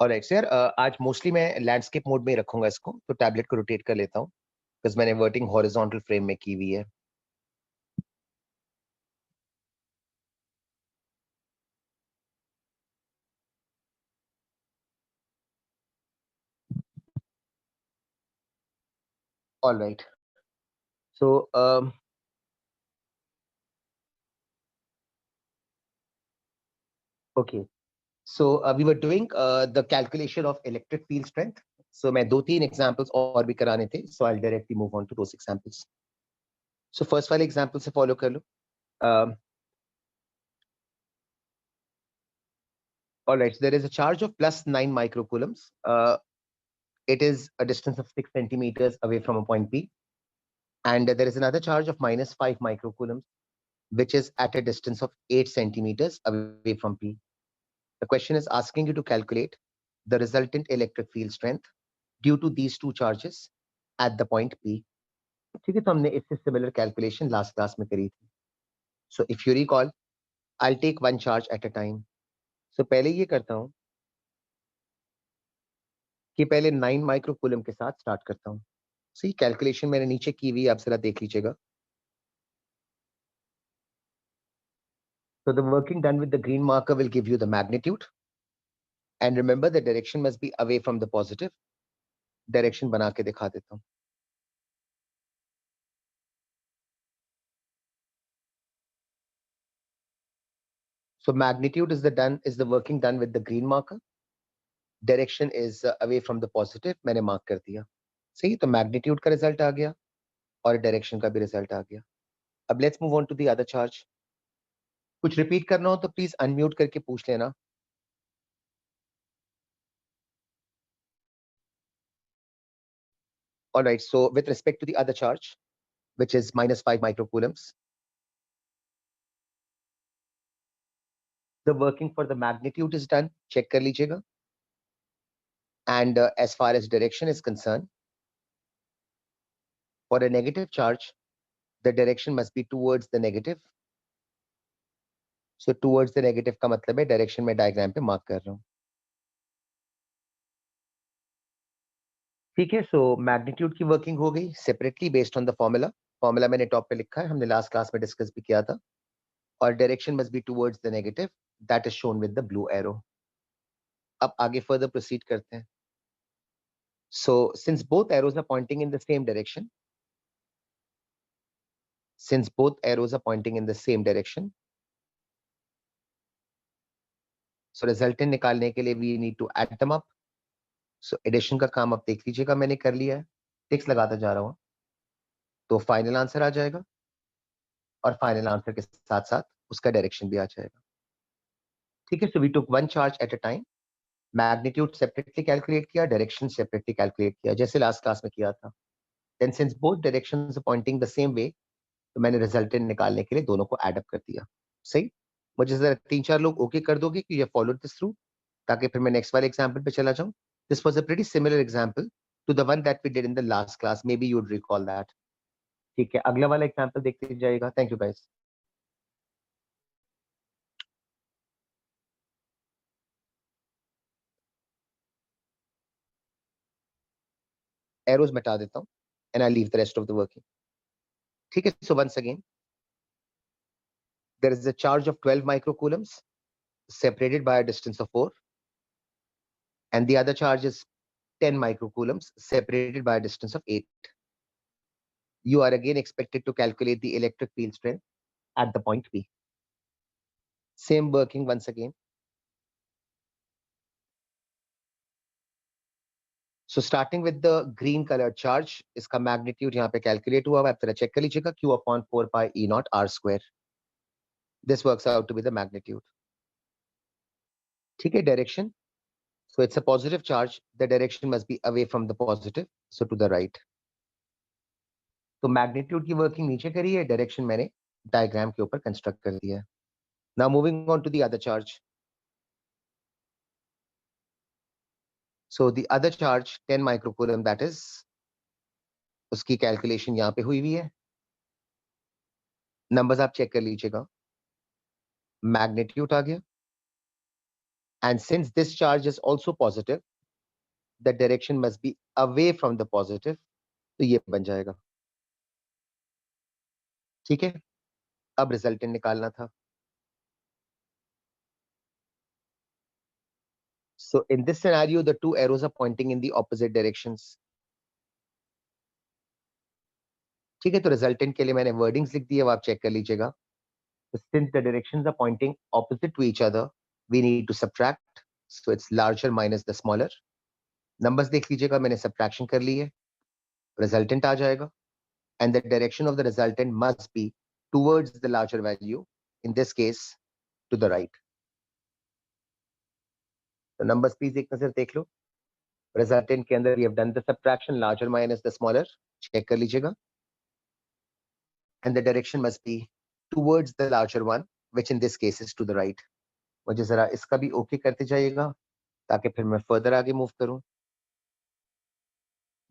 Alright sir, आज mostly मैं landscape mode में ही रखूंगा इसको, तो टैबलेट को रोटेट कर लेता हूँ बिकॉज मैंने वर्टिंग हॉरिजॉन्टल फ्रेम में की हुई है। Alright, so okay, so we were doing the calculation of electric field strength. So मैं 2-3 एग्जांपल्स और भी कराने थे, so I directly move on to those examples. So first वाले एग्जांपल से फॉलो कर लो। Alright, there is a charge of +9 microcoulombs. It is a distance of 6 centimeters away from a point P, and there is another charge of -5 microcoulombs which is at a distance of 8 centimeters away from P. The question is asking you to calculate the resultant electric field strength due to these two charges at the point P. ठीक है, तो हमने इससे similar calculation last class में करी थी। So if you recall, I take one charge at a time. So पहले ये करता हूँ कि पहले 9 माइक्रोकूलम के साथ स्टार्ट करता हूँ। सो ये कैलकुलेशन मैंने नीचे की हुई, आप जरा देख लीजिएगा। So the working done with the green marker will give you the magnitude, and remember the direction must be away from the positive. Direction बना के दिखा देता हूँ। So magnitude is the working done with the green marker. Direction is away from the positive. मैंने mark कर दिया। सही, तो मैग्नीट्यूड का रिजल्ट आ गया और डायरेक्शन का भी रिजल्ट आ गया। अब let's move on to the other charge. कुछ रिपीट करना हो तो प्लीज अनम्यूट करके पूछ लेना। All right, so with respect to the other charge, which is -5 microcoulombs, the working for the magnitude is done. Check कर लीजिएगा। And as far as direction is concerned, for a negative charge, the direction must be towards the negative. So towards the negative का मतलब है direction में diagram पे mark कर रहा हूँ। ठीक है, सो मैग्नीट्यूड की वर्किंग हो गई separately based on the formula. Formula मैंने टॉप पे लिखा है, हमने लास्ट क्लास में डिस्कस भी किया था। और direction must be towards the negative, that is shown with the blue arrow. अब आगे फर्दर प्रोसीड करते हैं। So since both arrows are pointing in the same direction, so resultant निकालने के लिए we need to add them up. So addition का काम आप देख लीजिएगा, मैंने कर लिया है, टिक्स लगाता जा रहा हूँ, तो फाइनल आंसर आ जाएगा और फाइनल आंसर के साथ साथ उसका डायरेक्शन भी आ जाएगा। ठीक है, so we took one charge at a time, magnitude separately calculate किया, डायरेक्शन सेपरेटली कैलकुलेट किया, जैसे लास्ट क्लास में किया था। Then since both directions are pointing the same way, तो मैंने रिजल्टेंट निकालने के लिए दोनों को ऐड अप कर दिया। सही, मुझे जरा 3-4 लोग ओके कर दोगे कि यू फॉलोड दिस थ्रू, ताकि फिर मैं नेक्स्ट वाले एग्जांपल पे चला जाऊं। This was a pretty similar example to the one that we did in the last class, maybe you would recall that. ठीक है, अगला वाला एग्जांपल देखते जाइएगा। Thank you guys. एरोज मिटा देता हूं and I leave the rest of the working. ठीक है, so once again there is a charge of 12 microcoulombs separated by a distance of 4, and the other charge is 10 microcoulombs separated by a distance of 8. You are again expected to calculate the electric field strength at the point P. Same working once again. So starting with the green colored charge, इसका magnitude यहाँ पे calculate हुआ है, आप जरा check कर लीजिएगा, Q upon 4 pi E naught R square. This works out to be the magnitude. ठीक है, direction. So it's a positive charge. The direction must be away from the positive, so to the right. तो magnitude की working नीचे करी है, direction मैंने diagram के ऊपर कंस्ट्रक्ट कर दिया है। Now moving on to the other charge. So the other charge 10 microcoulomb, that is, उसकी कैलकुलेशन यहाँ पे हुई हुई है। नंबर्स आप चेक कर लीजिएगा। मैग्नीट्यूड आ गया and since this charge is also positive, the direction must be away from the positive, तो ये बन जाएगा. ठीक है, अब रिजल्टेंट निकालना था. So in this scenario, the two arrows are pointing in the opposite directions. ठीक है, तो रिजल्टेंट के लिए मैंने वर्डिंग्स लिख दी है, वो आप चेक कर लीजिएगा. Since the directions are pointing opposite to each other, we need to subtract. So it's larger minus the smaller. Numbers देख लीजिएगा, मैंने subtraction कर ली है. Resultant आ जाएगा. And the direction of the resultant must be towards the larger value. In this case, to the right. So numbers please एक नजर देख लो. Resultant के अंदर we have done the subtraction, larger minus the smaller. Check कर लीजिएगा. And the direction must be towards the larger one, which in this case is to the right. मुझे जरा इसका भी ओके करते जाइएगा ताकि फिर मैं फर्दर आगे मूव करूं.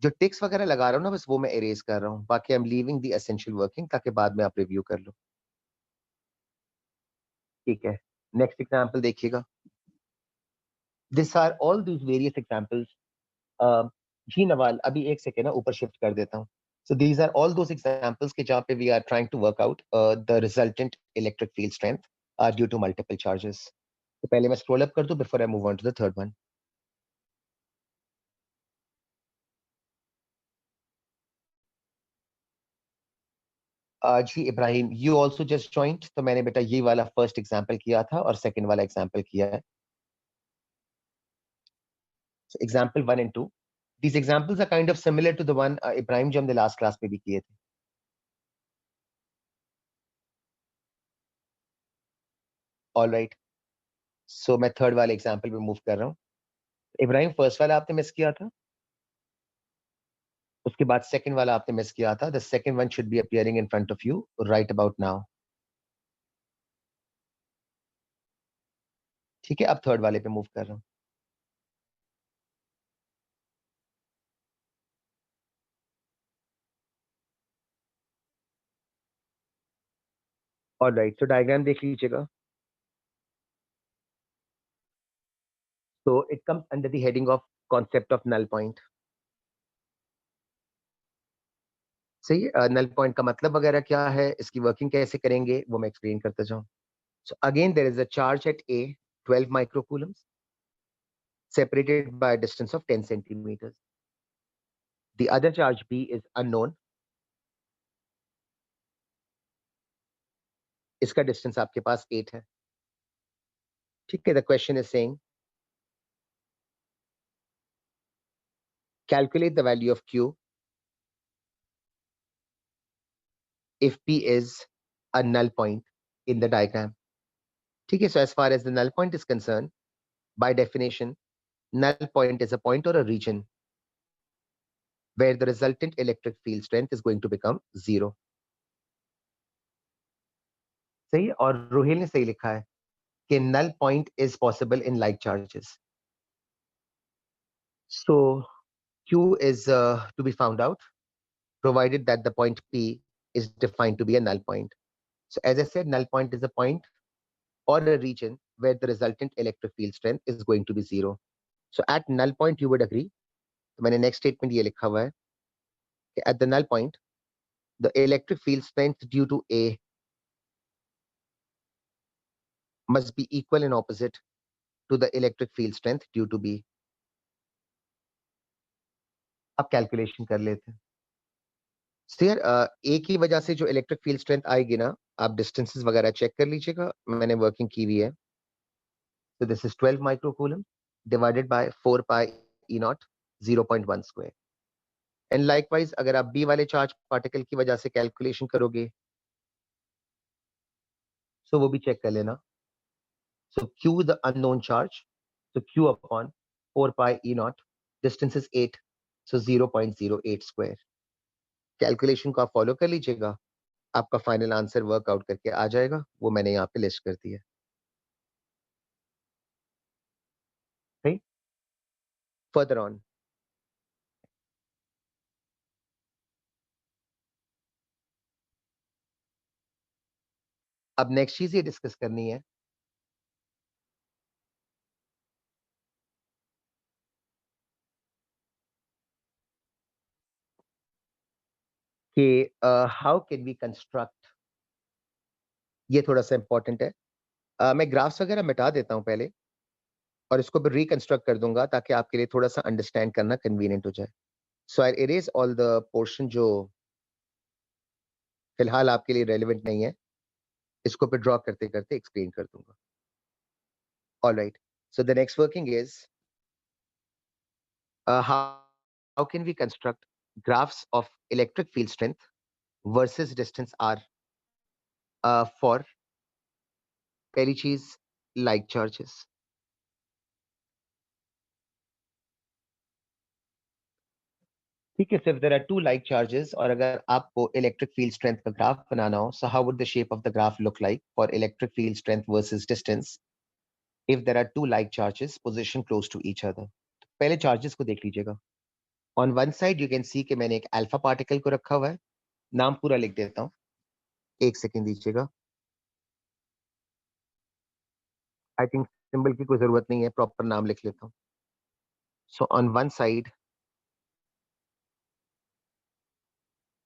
जो टिक्स वगैरह लगा रहा हूं ना, बस वो मैं इरेज कर रहा हूं. बाकी I am leaving the essential working ताकि बाद में आप रिव्यू कर लो. ठीक है, नेक्स्ट एग्जांपल देखिएगा. This are all these various examples. जी नवाल, अभी एक सेकेंड ना ऊपर शिफ्ट कर देता हूं. So these are all those examples के जहाँ पे we are trying to work out the resultant electric field strength are due to multiple charges. तो पहले मैं scroll up कर दूं before I move on to the third one. Ji Ibrahim, you also just joined, तो मैंने बेटा ये वाला first example किया था और second वाला example किया है. So example 1 and 2. These examples are kind of similar to the one Ibrahim जो हमने last class में भी किए थे. All right. So मैं third वाले example पे move कर रहा हूँ. इब्राहिम first वाला आपने miss किया था. उसके बाद second वाला आपने miss किया था. The second one should be appearing in front of you right about now. ठीक है, अब third वाले पे move कर रहा हूँ. All right. So diagram देख लीजिएगा. So it comes under the heading of concept of null point. सही है. नल पॉइंट का मतलब वगैरह क्या है, इसकी वर्किंग कैसे करेंगे, वो मैं एक्सप्लेन करता जाऊं. So again, there is a charge at A, 12 microcoulombs, separated by a distance of 10 centimeters. The other charge B is unknown. इसका डिस्टेंस आपके पास 8 है. ठीक है. The question is saying calculate the value of Q if P is a null point in the diagram. ठीक है. So as far as the null point is concerned, by definition, null point is a point or a region where the resultant electric field strength is going to become 0. सही है. और रोहिल ने सही लिखा है कि null point is possible in like charges. So Q is to be found out provided that the point P is defined to be a null point. So as I said, null point is a point or a region where the resultant electric field strength is going to be 0. So at null point you would agree. तो मैंने next statement ये लिखा हुआ है कि at the null point the electric field strength due to A must be equal and opposite to the electric field strength due to B. अब calculation कर लेते हैं. So यार A की वजह से जो इलेक्ट्रिक फील्ड स्ट्रेंथ आएगी ना, आप डिस्टेंसेस वगैरह चेक कर लीजिएगा. मैंने वर्किंग की हुई है. So this is 12 microcoulomb divided by 4 pi E naught 0.1 square. And likewise अगर आप B वाले चार्ज पार्टिकल की वजह से कैलकुलेशन करोगे, so वो भी चेक कर लेना. So Q the unknown charge, so Q upon 4 pi E naught, distance is 8, so 0.08 square. Calculation को आप फॉलो कर लीजिएगा, आपका फाइनल आंसर वर्कआउट करके आ जाएगा. वो मैंने यहाँ पे लिस्ट कर दिया. Right? Further on, अब नेक्स्ट चीज ये डिस्कस करनी है कि हाउ कैन वी कंस्ट्रक्ट, ये थोड़ा सा इंपॉर्टेंट है। मैं ग्राफ्स वगैरह मिटा देता हूँ पहले और इसको भी रिकंस्ट्रक्ट कर दूंगा ताकि आपके लिए थोड़ा सा अंडरस्टैंड करना कन्वीनियंट हो जाए। So I erase all the portion जो फिलहाल आपके लिए रेलिवेंट नहीं है, इसको फिर ड्रॉ करते करते एक्सप्लेन कर दूंगा। All right, so the next working is how can we construct graphs of electric field strength versus distance r for पहली चीज like charges। ठीक है, so if there are two like charges और अगर आपको electric field strength का graph बनाना हो, so how would the shape of the graph look like for electric field strength versus distance if there are two like charges positioned close to each other? पहले charges को देख लीजिएगा। On one side you can see कि मैंने एक alpha particle को रखा हुआ है, नाम पूरा लिख देता हूँ, एक सेकेंड दीजिएगा। आई थिंक सिंबल की कोई जरूरत नहीं है, प्रॉपर नाम लिख लेता हूँ। So on one side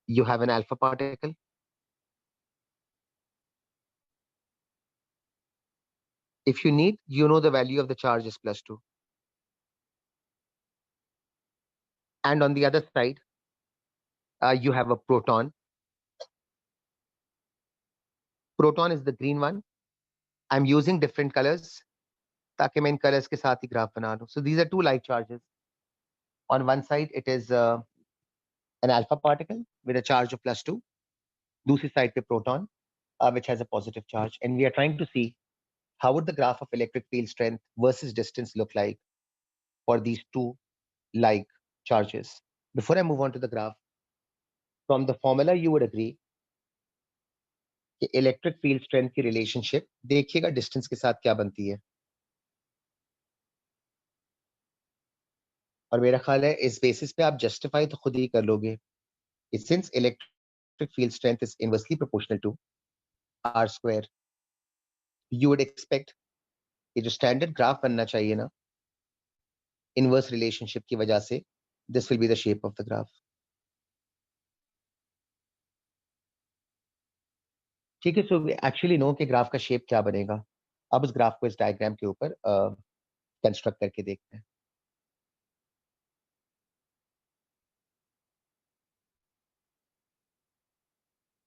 you have an alpha particle. If you need, you know the value of the charge is +2. And on the other side, you have a proton. Proton is the green one. I'm using different colors ताकि मैं इन colors के साथ ही graph बना लूं. So these are two like charges. On one side, it is an alpha particle with a charge of +2. दूसरी side पे proton, which has a positive charge. And we are trying to see how would the graph of electric field strength versus distance look like for these two like charges. Before I move on to the graph, from the formula you would agree कि electric field strength की relationship देखिएगा distance के साथ क्या बनती है, और मेरा ख्याल है इस बेसिस पे आप जस्टिफाई तो खुद ही कर लोगे कि since electric field strength is inversely proportional to are square, you would expect कि जो स्टैंडर्ड ग्राफ बनना चाहिए ना इनवर्स रिलेशनशिप की वजह से, this will be the shape of the graph. ठीक है, सो वी एक्चुअली नो कि ग्राफ का शेप क्या बनेगा। अब उस ग्राफ को इस डायग्राम के ऊपर कंस्ट्रक्ट करके देखते हैं।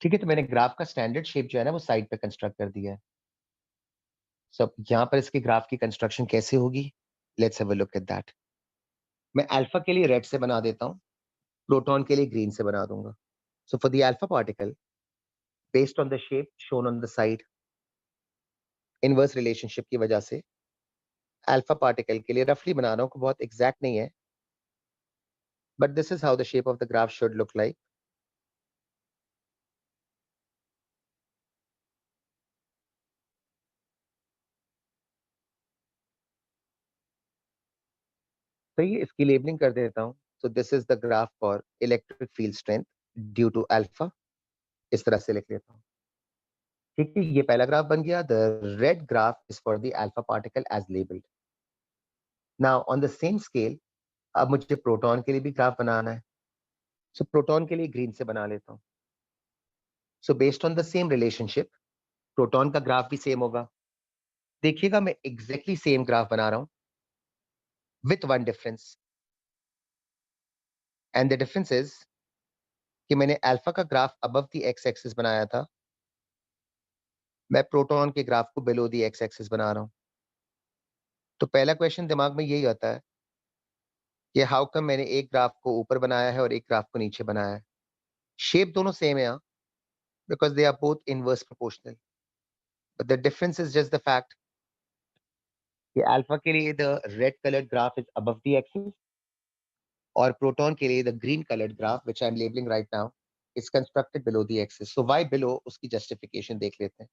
ठीक है, तो मैंने ग्राफ का स्टैंडर्ड शेप जो है ना वो साइड पे कंस्ट्रक्ट कर दिया है। सो यहाँ पर इसके ग्राफ की कंस्ट्रक्शन कैसे होगी, let's have a look at that. मैं अल्फा के लिए रेड से बना देता हूँ, प्रोटॉन के लिए ग्रीन से बना दूंगा। So for the alpha particle based on the shape shown on the side, inverse relationship की वजह से अल्फा पार्टिकल के लिए रफली बना रहा हूँ, बहुत एग्जैक्ट नहीं है, but this is how the shape of the graph should look like. तो ये इसकी लेबलिंग कर देता हूँ। So this is the graph for electric field strength due to alpha, इस तरह से लिख लेता हूँ। ठीक है, ये पहला ग्राफ बन गया। The red graph is for the alpha particle as labelled. Now on the same scale अब मुझे प्रोटॉन के लिए भी ग्राफ बनाना है। सो प्रोटॉन के लिए ग्रीन से बना लेता हूँ। सो based on the same relationship proton का ग्राफ भी सेम होगा। देखिएगा मैं एग्जैक्टली सेम ग्राफ बना रहा हूँ with one difference, and the difference is कि मैंने अल्फा का graph above the x axis बनाया था, मैं प्रोटॉन के ग्राफ को बिलो द एक्स एक्सिस बना रहा हूँ। तो पहला क्वेश्चन दिमाग में यही आता है कि हाउ कम मैंने एक ग्राफ को ऊपर बनाया है और एक ग्राफ को नीचे बनाया है। शेप दोनों सेम है यहाँ, because they are both inverse proportional, but the difference is just the fact कि अल्फा के लिए the red coloured graph is above the axis और प्रोटॉन के लिए the green coloured graph which I am labelling right now is constructed below the axis. So why below, उसकी justification देख लेते हैं।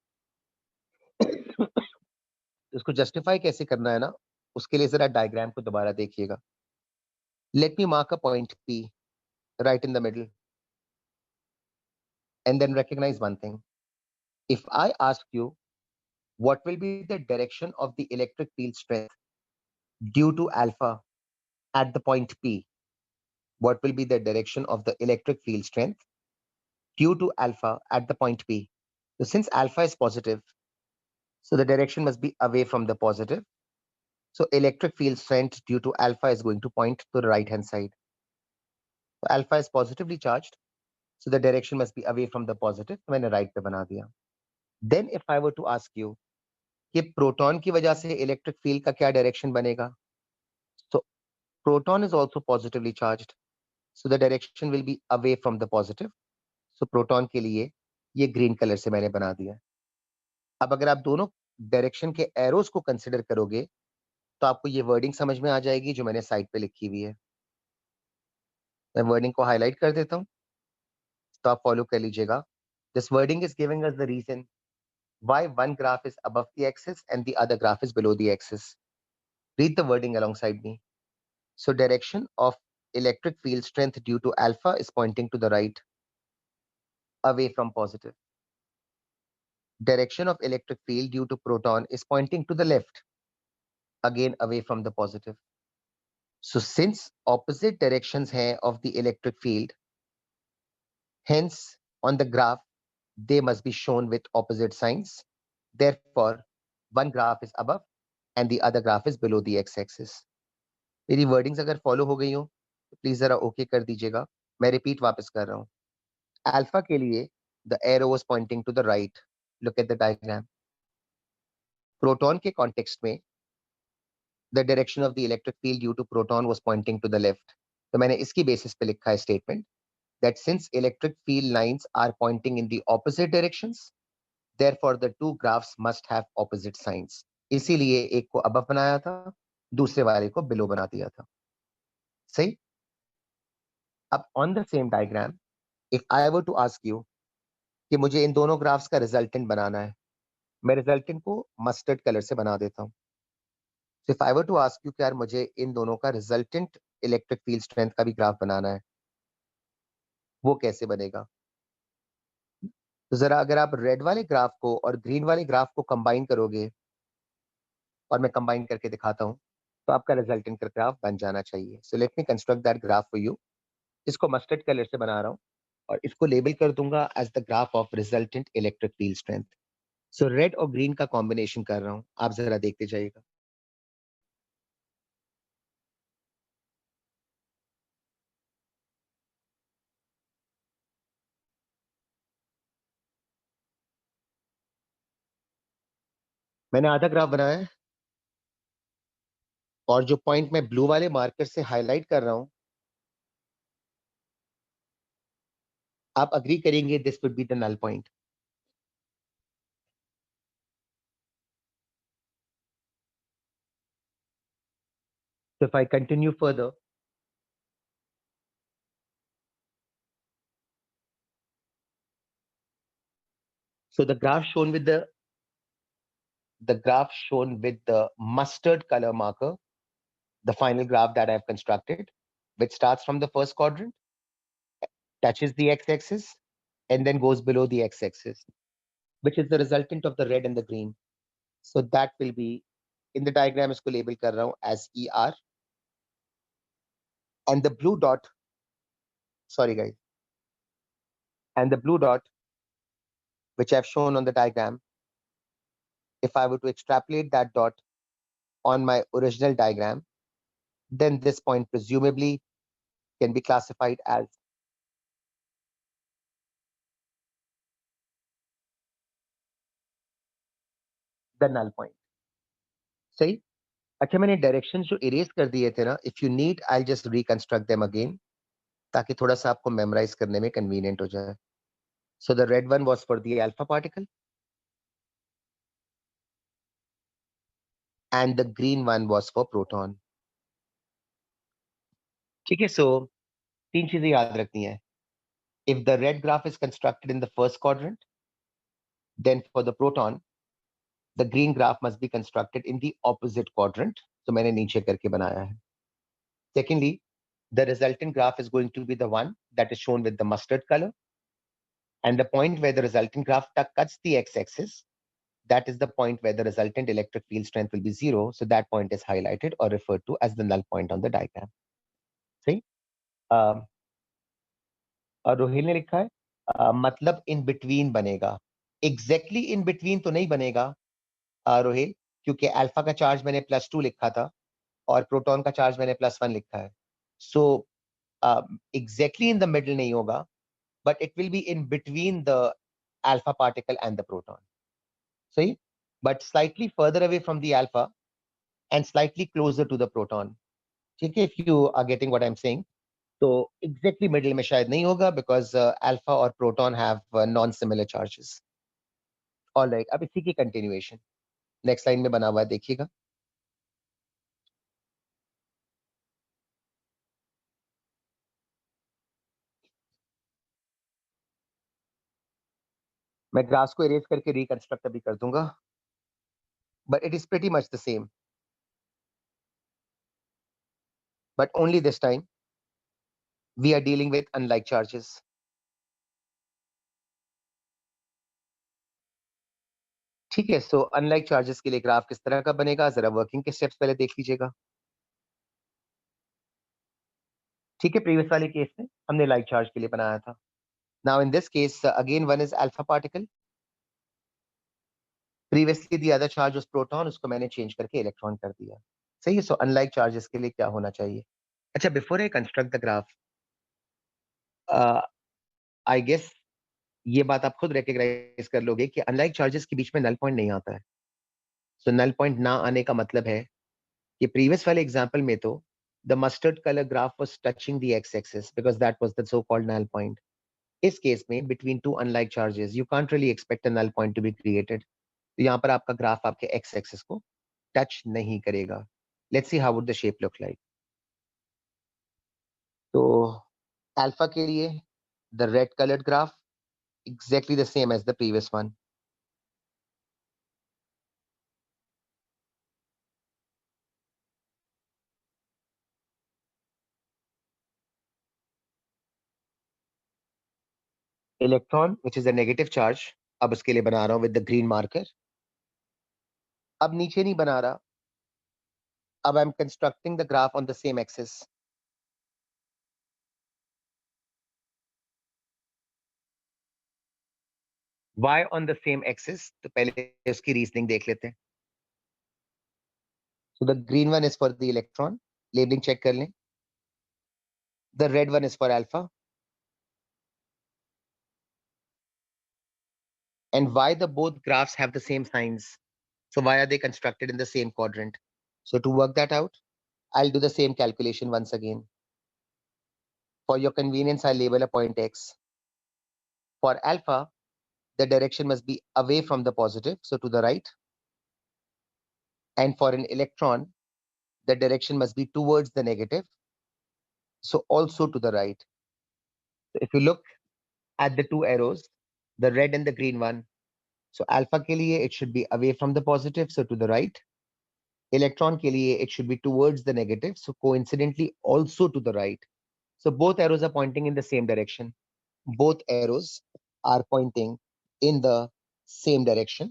इसको जस्टिफाई कैसे करना है ना, उसके लिए जरा डायग्राम को दोबारा देखिएगा। Let me mark a point P right in the middle and then recognize one thing. If I ask you what will be the direction of the electric field strength due to alpha at the point P, what will be the direction of the electric field strength due to alpha at the point P. So since alpha is positive, so the direction must be away from the positive. So electric field strength due to alpha is going to point to the right hand side. So alpha is positively charged, so the direction must be away from the positive. तो मैंने right पे बना दिया. Then if I were to ask you कि proton की वजह से electric field का क्या डायरेक्शन बनेगा, so proton is also positively charged, so the direction will be away from the positive. So proton के लिए ये ग्रीन कलर से मैंने बना दिया. अब अगर आप दोनों डायरेक्शन के एरोस को कंसिडर करोगे तो आपको ये वर्डिंग समझ में आ जाएगी जो मैंने साइड पे लिखी हुई है. मैं वर्डिंग को हाईलाइट कर देता हूं तो आप फॉलो कर लीजिएगा. This wording is giving us the reason why one graph is above the axis and the other graph is below the axis. Read the wording alongside me. So direction of electric field strength due to alpha is pointing to the right, away from positive. Direction of electric field due to proton is pointing to the left, again away from the positive. So since opposite directions hai of the electric field, hence on the graph, they must be shown with opposite signs. Therefore, one graph is above and the other graph is below the x-axis. मेरी wordings अगर follow हो गई हो तो please जरा okay कर दीजिएगा. मैं रिपीट वापस कर रहा हूँ. अल्फा के लिए the arrow was pointing to the right. Look at the diagram. Proton के कॉन्टेक्स्ट में the direction of the electric field due to proton was pointing to the left. तो मैंने इसकी बेसिस पे लिखा है statement that since electric field lines are pointing in the opposite directions, therefore the two graphs must have opposite signs. इसीलिए एक को above बनाया था, दूसरे वाले को below बना दिया था. सही? अब on the same diagram, if I were to ask you कि मुझे इन दोनों ग्राफ्स का रिजल्टेंट बनाना है, मैं रिजल्टेंट को मस्टर्ड कलर से बना देता हूं. So if I were to ask you कि यार मुझे इन दोनों का रिजल्टेंट इलेक्ट्रिक फील्ड स्ट्रेंथ का भी ग्राफ बनाना है, वो कैसे बनेगा? तो जरा अगर आप रेड वाले ग्राफ को और ग्रीन वाले ग्राफ को कंबाइन करोगे और मैं कंबाइन करके दिखाता हूं तो आपका रिजल्टेंट का ग्राफ बन जाना चाहिए. So let me construct that graph for you. इसको मस्टर्ड कलर से बना रहा हूं और इसको लेबल कर दूंगा as the graph of resultant electric field strength. So red और ग्रीन का कॉम्बिनेशन कर रहा हूं, आप जरा देखते जाइएगा. मैंने आधा ग्राफ बनाया है और जो पॉइंट मैं ब्लू वाले मार्कर से हाईलाइट कर रहा हूं, आप अग्री करेंगे this would be the null point. So if I continue further, so the graph shown with the mustard color marker, the final graph that I've constructed, which starts from the first quadrant, touches the x-axis, and then goes below the x-axis, which is the resultant of the red and the green. So that will be in the diagram isko label kar raha hu as ER, and the blue dot, sorry guys, and the blue dot which I've shown on the diagram, if I were to extrapolate that dot on my original diagram, then this point presumably can be classified as the null point. सही. अच्छा, मैंने direction जो erase कर दिए थे ना, if you need I just reconstruct them again ताकि थोड़ा सा आपको मेमोराइज करने में कन्वीनियंट हो जाए. So the red one was for the alpha particle and the green one was for proton. ठीक है. सो तीन चीजें याद रखनी है. If the red graph is constructed in the first quadrant, then for the proton the green graph must be constructed in the opposite quadrant. तो मैंने नीचे करके बनाया है. Secondly, the resultant graph is going to be the one that is shown with the mustard color, and the point where the resultant graph cuts the x-axis, that is the point where the resultant electric field strength will be 0. So that point is highlighted or referred to as the null point on the diagram. See? और रोहिल ने लिखा है मतलब in between बनेगा। Exactly in between तो नहीं बनेगा रोहित, क्योंकि अल्फा का चार्ज मैंने +2 लिखा था और प्रोटॉन का चार्ज मैंने +1 लिखा है। So exactly in the middle नहीं होगा, but it will be in between the alpha particle and the proton. सही, but slightly further away from the alpha and slightly closer to the proton. ठीक है, if you are getting what I am saying. तो exactly middle में शायद नहीं होगा, because alpha और proton have non similar charges. Alright, अब इसी की कंटिन्यूएशन नेक्स्ट लाइन में बना हुआ है, देखिएगा। मैं ग्राफ्स को इरेज करके रिकंस्ट्रक्ट अभी कर दूंगा, but it is pretty much the same, but only this time we are dealing with unlike charges. ठीक है, सो अनलाइक चार्जेस के लिए ग्राफ किस तरह का बनेगा, जरा वर्किंग के स्टेप्स पहले देख लीजिएगा। ठीक है, प्रीवियस वाले केस में हमने लाइक चार्ज के लिए बनाया था। Now in this case again one is alpha particle, previously the other charge was proton, उसको मैंने चेंज करके इलेक्ट्रॉन कर दिया। सही है, सो अनलाइक चार्जेस के लिए क्या होना चाहिए। अच्छा, before I construct the graph, I guess ये बात आप खुद रिकग्नाइज कर लोगे कि अनलाइक चार्जेस के बीच में नल पॉइंट नहीं आता है। सो नल पॉइंट ना आने का मतलब है कि प्रीवियस वाले एग्जांपल में तो the mustard colour graph was touching the x axis because that was the so called null point. इस केस में between two unlike charges you can't really expect a null point to be created. तो यहाँ पर आपका graph आपके x axis को touch नहीं करेगा। Let's see how would the shape look like. तो अल्फा के लिए the red coloured graph exactly the same as the previous one. Electron, which is a negative charge, अब उसके लिए बना रहा हूं with the green marker. अब नीचे नहीं बना रहा, अब I'm constructing the graph on the same axis. Why on the same axis? तो पहले उसकी रीजनिंग देख लेते हैं। So the green one is for the electron, labeling check कर लें। The red one is for alpha. And why the both graphs have the same signs? So why are they constructed in the same quadrant? So to work that out, I'll do the same calculation once again. For your convenience, I'll label a point X. For alpha, the direction must be away from the positive, so to the right. And for an electron, the direction must be towards the negative, so also to the right. So if you look at the two arrows, the red and the green one, so alpha ke liye it should be away from the positive, so to the right. Electron ke liye it should be towards the negative, so coincidentally also to the right. So both arrows are pointing in the same direction. Both arrows are pointing in the same direction.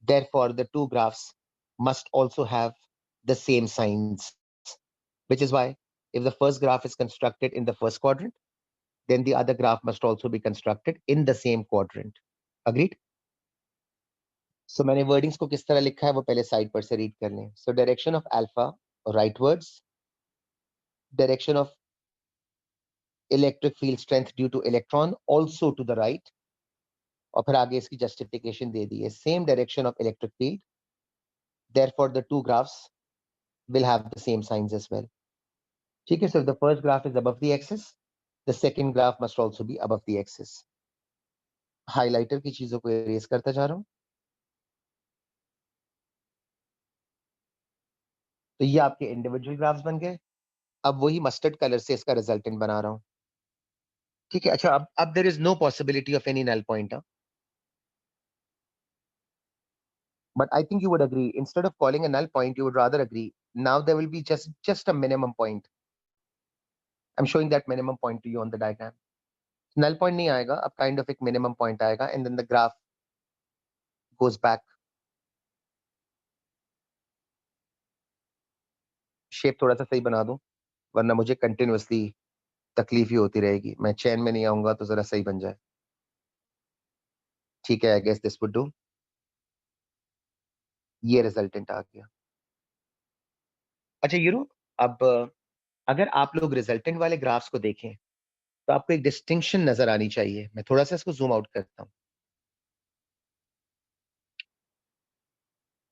Therefore, the two graphs must also have the same signs, which is why if the first graph is constructed in the first quadrant, then the other graph must also be constructed in the same quadrant. Agreed? So मैंने wordings को किस तरह लिखा है वो पहले side पर से रीड कर लें. So direction of alpha rightwards, direction of electric field strength due to electron also to the right, और फिर आगे इसकी justification दे दी है, same direction of electric field, therefore the two graphs will have the same signs as well. ठीक है, so if the first graph is above the axis, the second graph must also be above the axis. Highlighter की चीजों को erase करता जा रहा हूं। तो ये आपके इंडिविजुअल ग्राफ्स बन गए। अब वही मस्टर्ड कलर से इसका रिजल्टेंट बना रहा हूं। ठीक है, अच्छा, अब there is no possibility of any null point, but I think you would agree, instead of calling a null point you would rather agree now there will be just a minimum point. I'm showing that minimum point to you on the diagram. Null point नहीं आएगा, अब kind of एक minimum point आएगा and then the graph goes back. Shape थोड़ा सा सही बना दूं, वरना मुझे कंटिन्यूअसली तकलीफ ही होती रहेगी, मैं चैन में नहीं आऊंगा तो जरा सही बन जाए। ठीक है, I guess this would do. ये रिजल्टेंट आ गया। अच्छा यूरो, अब अगर आप लोग रिजल्टेंट वाले ग्राफ्स को देखें तो आपको एक डिस्टिंक्शन नजर आनी चाहिए। मैं थोड़ा सा इसको जूम आउट करता हूं।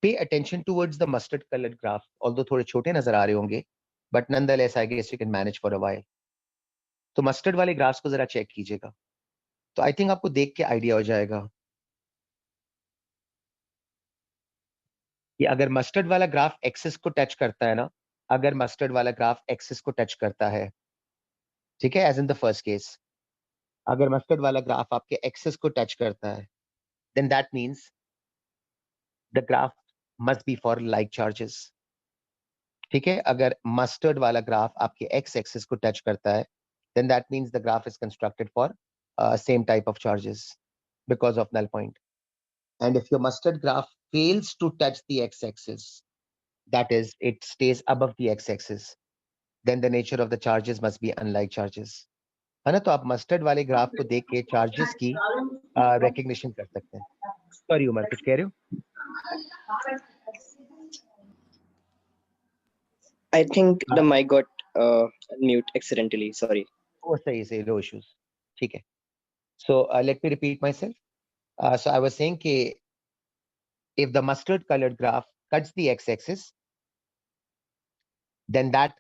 Pay attention towards the mustard coloured graph, although थोड़े छोटे नजर आ रहे होंगे, but nonetheless I guess you can manage for a while. तो मस्टर्ड वाले ग्राफ्स को जरा चेक कीजिएगा, तो आई थिंक आपको देख के आइडिया हो जाएगा कि अगर मस्टर्ड वाला ग्राफ एक्सिस को टच करता है ना, अगर मस्टर्ड वाला ग्राफ एक्सिस को टच करता है, ठीक है, as in the first case, अगर मस्टर्ड वाला ग्राफ आपके एक्सिस को टच करता है, then that means the graph must be for like charges. ठीक है, अगर मस्टर्ड वाला ग्राफ आपके एक्स एक्सिस को टच करता है, then that means the graph is constructed for same type of charges because of null point. And if your mustard graph fails to touch the x-axis, that is, it stays above the x-axis, then the nature of the charges must be unlike charges, है ना? तो आप mustard वाले graph को देख के charges की recognition कर सकते हैं। सॉरी उमर, कुछ कह रहे हो? I think the mic got mute accidentally. Sorry. वो सही सही, नो इश्यूज, ठीक है। सो let me repeat my self. So I was saying if the mustard colored graph cuts the x-axis, then that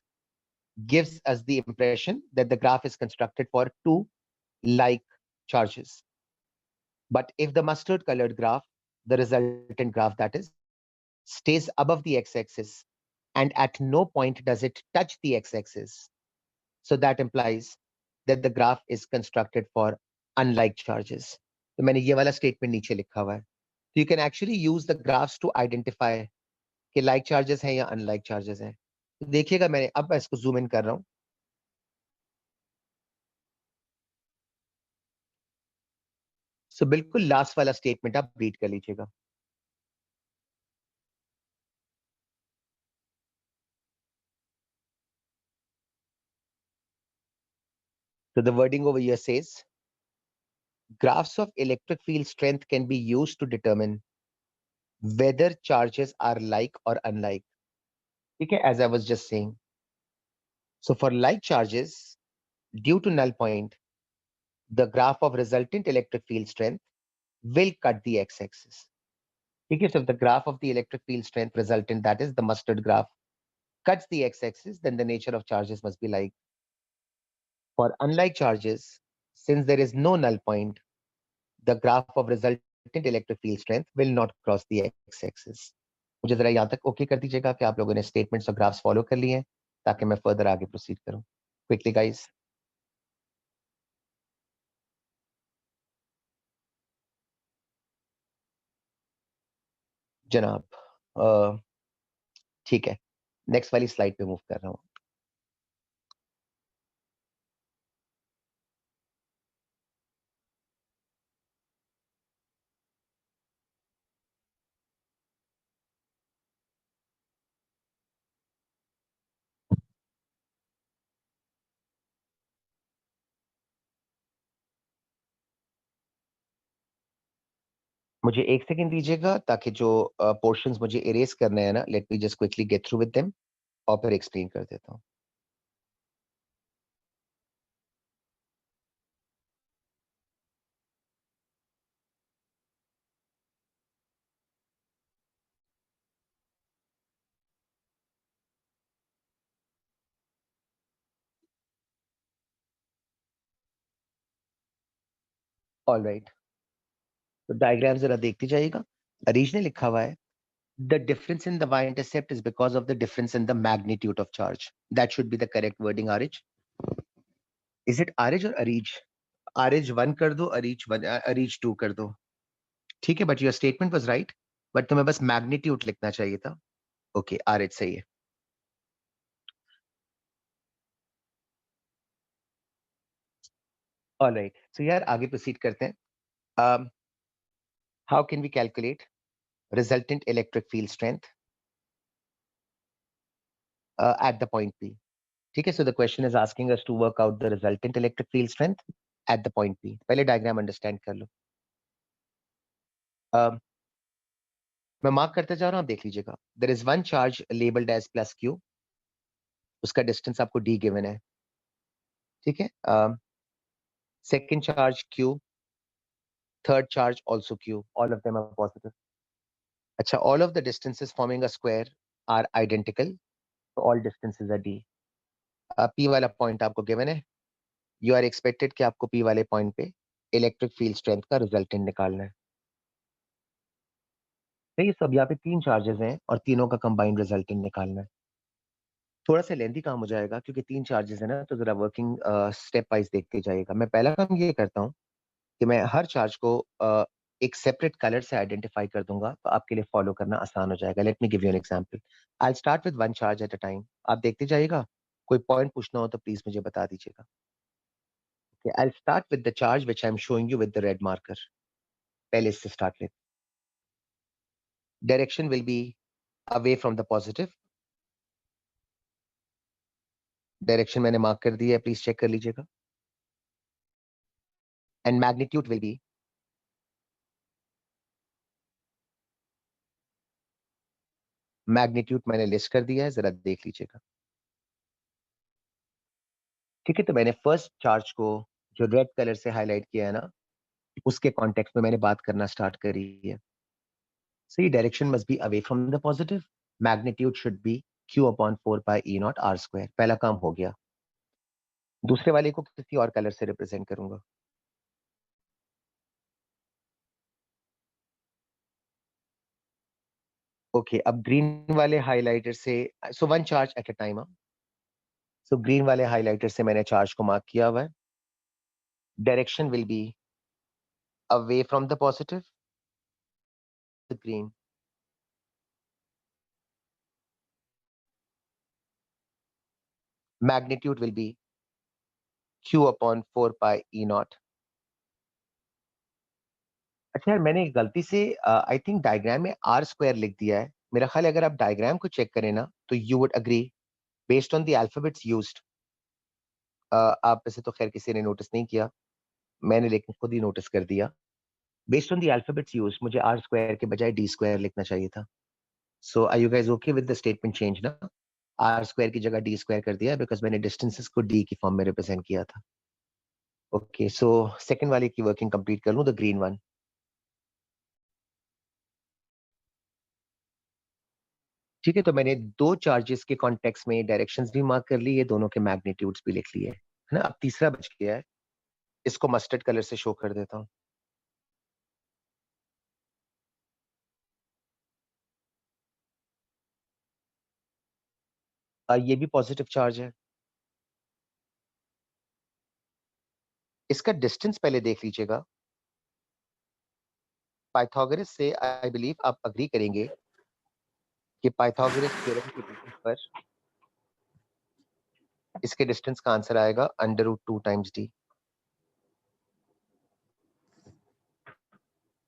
gives us the impression that the graph is constructed for two like charges. But if the mustard colored graph, the resultant graph that is, stays above the x-axis and at no point does it touch the x-axis, so that implies that the graph is constructed for unlike charges. तो मैंने ये वाला statement नीचे लिखा हुआ है। So you can actually use the graphs to identify कि like charges हैं या अनलाइक चार्जेस हैं। तो देखिएगा, मैंने अब इसको जूम इन कर रहा हूं। सो बिल्कुल लास्ट वाला स्टेटमेंट आप रीड कर लीजिएगा। So the wording over here says, graphs of electric field strength can be used to determine whether charges are like or unlike. ठीक है, as I was just saying. So for like charges, due to null point, the graph of resultant electric field strength will cut the x-axis. ठीक है, so if the graph of the electric field strength resultant, that is the mustard graph, cuts the x-axis, then the nature of charges must be like. For unlike charges, since there is no null point, the graph of resultant electric field strength will not cross the x-axis. मुझे जरा यहाँ तक okay कर दीजिएगा कि आप लोगों ने स्टेटमेंट्स और ग्राफ्स फॉलो कर लिए हैं, ताकि मैं फर्दर आगे प्रोसीड करूं। Quickly guys. जनाब ठीक है, नेक्स्ट वाली स्लाइड पे मूव कर रहा हूँ। मुझे एक सेकंड दीजिएगा ताकि जो पोर्शंस मुझे इरेज करने हैं ना, late me just quickly get through with them और फिर एक्सप्लेन कर देता हूँ। ऑलराइट, तो डायग्राम जरा देखते जाइएगा। अरीज ने लिखा हुआ है, the difference in the y-intercept is because of the difference in the magnitude of charge. That should be the correct wording, Arij. Is it Arij or Arij? Arij 1 कर दो, Arij 2 कर दो। ठीक है, but your statement was right, but तुम्हें बस magnitude लिखना चाहिए था। Okay, Arij सही है। All right, so यार आगे proceed करते हैं। How can we calculate resultant electric field strength at the point P? ठीक है, so the question is asking us to work out the resultant electric field strength at the point P. पहले diagram understand कर लो। मैं mark करते जा रहा हूं, आप देख लीजिएगा. There is one charge labelled as plus Q, उसका डिस्टेंस आपको डी गिवन है, ठीक है. Second charge Q, third charge also Q, all of them are positive. अच्छा, all of the distances forming a square are identical, तो all distances are D. P वाला point आपको given है. You are expected कि आपको P वाले point पे electric field strength का रिजल्टेंट निकालना है. तो ये सब यहाँ पे 3 चार्जेस हैं और तीनों का कंबाइंड रिजल्टेंट निकालना है. थोड़ा सा लेंथी काम हो जाएगा क्योंकि 3 चार्जेस है ना, तो जरा वर्किंग स्टेप वाइज देखते जाइएगा. मैं पहला काम ये करता हूँ कि मैं हर चार्ज को एक सेपरेट कलर से आइडेंटिफाई कर दूंगा, तो आपके लिए फॉलो करना आसान हो जाएगा. Let me give you an example. I start with one charge at a time. आप देखते जाइएगा, कोई पॉइंट पूछना हो तो प्लीज मुझे बता दीजिएगा. Okay, I'll start with the charge which I'm showing you with the red marker. पहले इससे start लेते. Direction will be away from the positive. Direction मैंने mark कर दी है, please check कर लीजिएगा. And magnitude will be मैंने लिस्ट कर दिया है, जरा देख लीजिएगा. ठीक है, तो मैंने फर्स्ट चार्ज को जो रेड कलर से हाईलाइट किया है ना, उसके कॉन्टेक्स्ट में मैंने बात करना स्टार्ट करी है. So ये direction must be away from the positive. Magnitude should be q upon 4 pi e naught r square. पहला काम हो गया. दूसरे वाले को किसी और कलर से रिप्रेजेंट करूंगा. ओके, अब ग्रीन वाले हाइलाइटर से, so one charge at a time. So green वाले हाइलाइटर से मैंने चार्ज को मार्क किया हुआ है. Direction will be away from the positive, the green. Magnitude will be q upon 4 pi e not. अच्छा यार, मैंने गलती से आई थिंक डायग्राम में आर स्क्वायर लिख दिया है. मेरा ख्याल है अगर आप डायग्राम को चेक करें ना, तो you would agree based on the alphabets used. आप में से तो खैर किसी ने नोटिस नहीं किया, मैंने लेकिन खुद ही नोटिस कर दिया. Based on the alphabets used मुझे आर स्क्वायर के बजाय डी स्क्वायर लिखना चाहिए था. So are you guys okay with the statement change ना? आर स्क्वायर की जगह डी स्क्वायर कर दिया बिकॉज मैंने डिस्टेंसेस को डी की फॉर्म में रिप्रेजेंट किया था. ओके, सो सेकंड वाले की वर्किंग कंप्लीट कर लूं, द ग्रीन वन. ठीक है, तो मैंने दो चार्जेस के कॉन्टेक्स्ट में डायरेक्शंस भी मार्क कर ली है, दोनों के मैग्नीट्यूड्स भी लिख लिए है ना. अब तीसरा बच गया है, इसको मस्टर्ड कलर से शो कर देता हूँ. ये भी पॉजिटिव चार्ज है. इसका डिस्टेंस पहले देख लीजिएगा. पाइथागोरस से आई बिलीव आप अग्री करेंगे कि पाइथागोरस थ्योरम के बेसिस पर इसके डिस्टेंस का आंसर आएगा अंडर रूट 2 टाइम्स डी.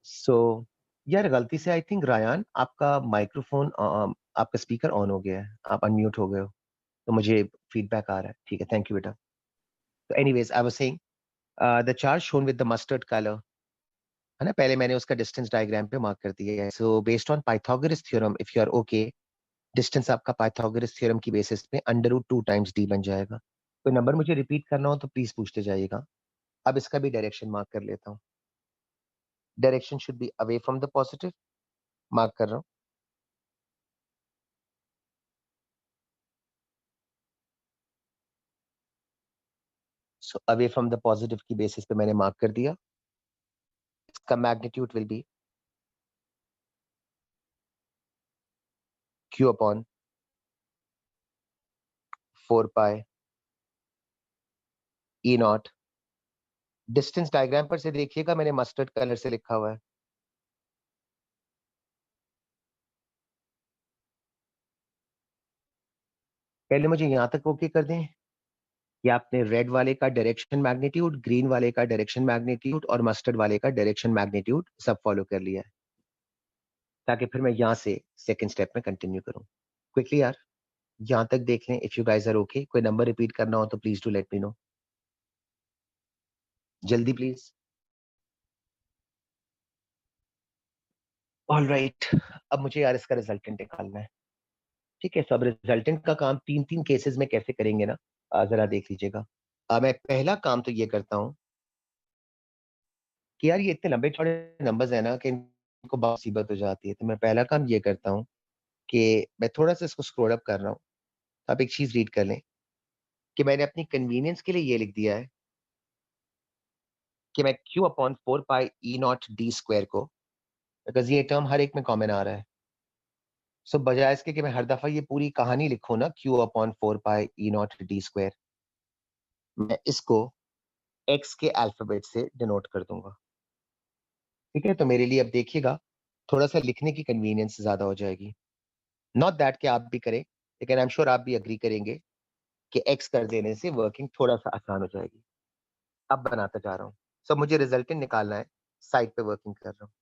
सो यार, गलती से आई थिंक रायान आपका माइक्रोफोन, आपका स्पीकर ऑन हो गया है, आप अनम्यूट हो गए हो, तो मुझे फीडबैक आ रहा है. ठीक है, थैंक यू बेटा. तो anyways I was saying the charge shown with the mustard colour है ना, पहले मैंने उसका डिस्टेंस डायग्राम पे मार्क कर दिया है. So based on Pythagoras theorem, if you are okay, distance आपका पाइथागोरस थ्योरम की बेसिस पे अंडर रूट 2 टाइम्स डी बन जाएगा. कोई नंबर मुझे रिपीट करना हो तो प्लीज पूछते जाइएगा. अब इसका भी डायरेक्शन मार्क कर लेता हूँ. Direction should B away from the positive. Mark कर रहा हूँ. So away from the positive की बेसिस पे मैंने मार्क कर दिया. इसका magnitude will be q upon 4 pi e not. Distance diagram पर से देखिएगा, मैंने मस्टर्ड कलर से लिखा हुआ है. पहले मुझे यहां तक ओके कर दें कि आपने रेड वाले का डायरेक्शन मैग्नीट्यूड, ग्रीन वाले का डायरेक्शन मैग्नीट्यूड और मस्टर्ड वाले का डायरेक्शन मैग्नीट्यूड सब फॉलो कर लिया है, ताकि फिर मैं यहाँ से सेकंड स्टेप में कंटिन्यू करूँ. क्विकली यार, यहाँ तक देख लें. If you guys are okay, कोई नंबर रिपीट करना हो तो please do let me know, जल्दी प्लीज. ऑल राइट, अब मुझे यार इसका रिजल्टेंट निकालना है। ठीक है, सब रिजल्टेंट का काम 3-3 केसेस में कैसे करेंगे ना, जरा देख लीजिएगा। मैं पहला काम तो ये करता हूँ कि यार ये इतने लंबे चौड़े नंबर्स है ना कि इनको बहुत मुसीबत हो जाती है। तो मैं पहला काम ये करता हूँ कि मैं थोड़ा सा इसको स्क्रॉल अप कर रहा हूँ। आप एक चीज रीड कर लें कि मैंने अपनी कन्वीनियंस के लिए ये लिख दिया है कि मैं क्यू अपॉन 4 पाई E0 D² को, बिकॉज ये टर्म हर एक में कॉमन आ रहा है, सो बजाय इसके कि मैं हर दफा ये पूरी कहानी लिखूं ना क्यू अपॉन 4 पाई E0 D², मैं इसको एक्स के अल्फाबेट से डिनोट कर दूंगा। ठीक है, तो मेरे लिए अब देखिएगा थोड़ा सा लिखने की कन्वीनियंस ज्यादा हो जाएगी। नॉट दैट कि आप भी करें, लेकिन आई एम श्योर आप भी अग्री करेंगे कि एक्स कर देने से वर्किंग थोड़ा सा आसान हो जाएगी। अब बनाता जा रहा हूँ, सब मुझे रिजल्टेंट निकालना है, साइड पे वर्किंग कर रहा हूँ।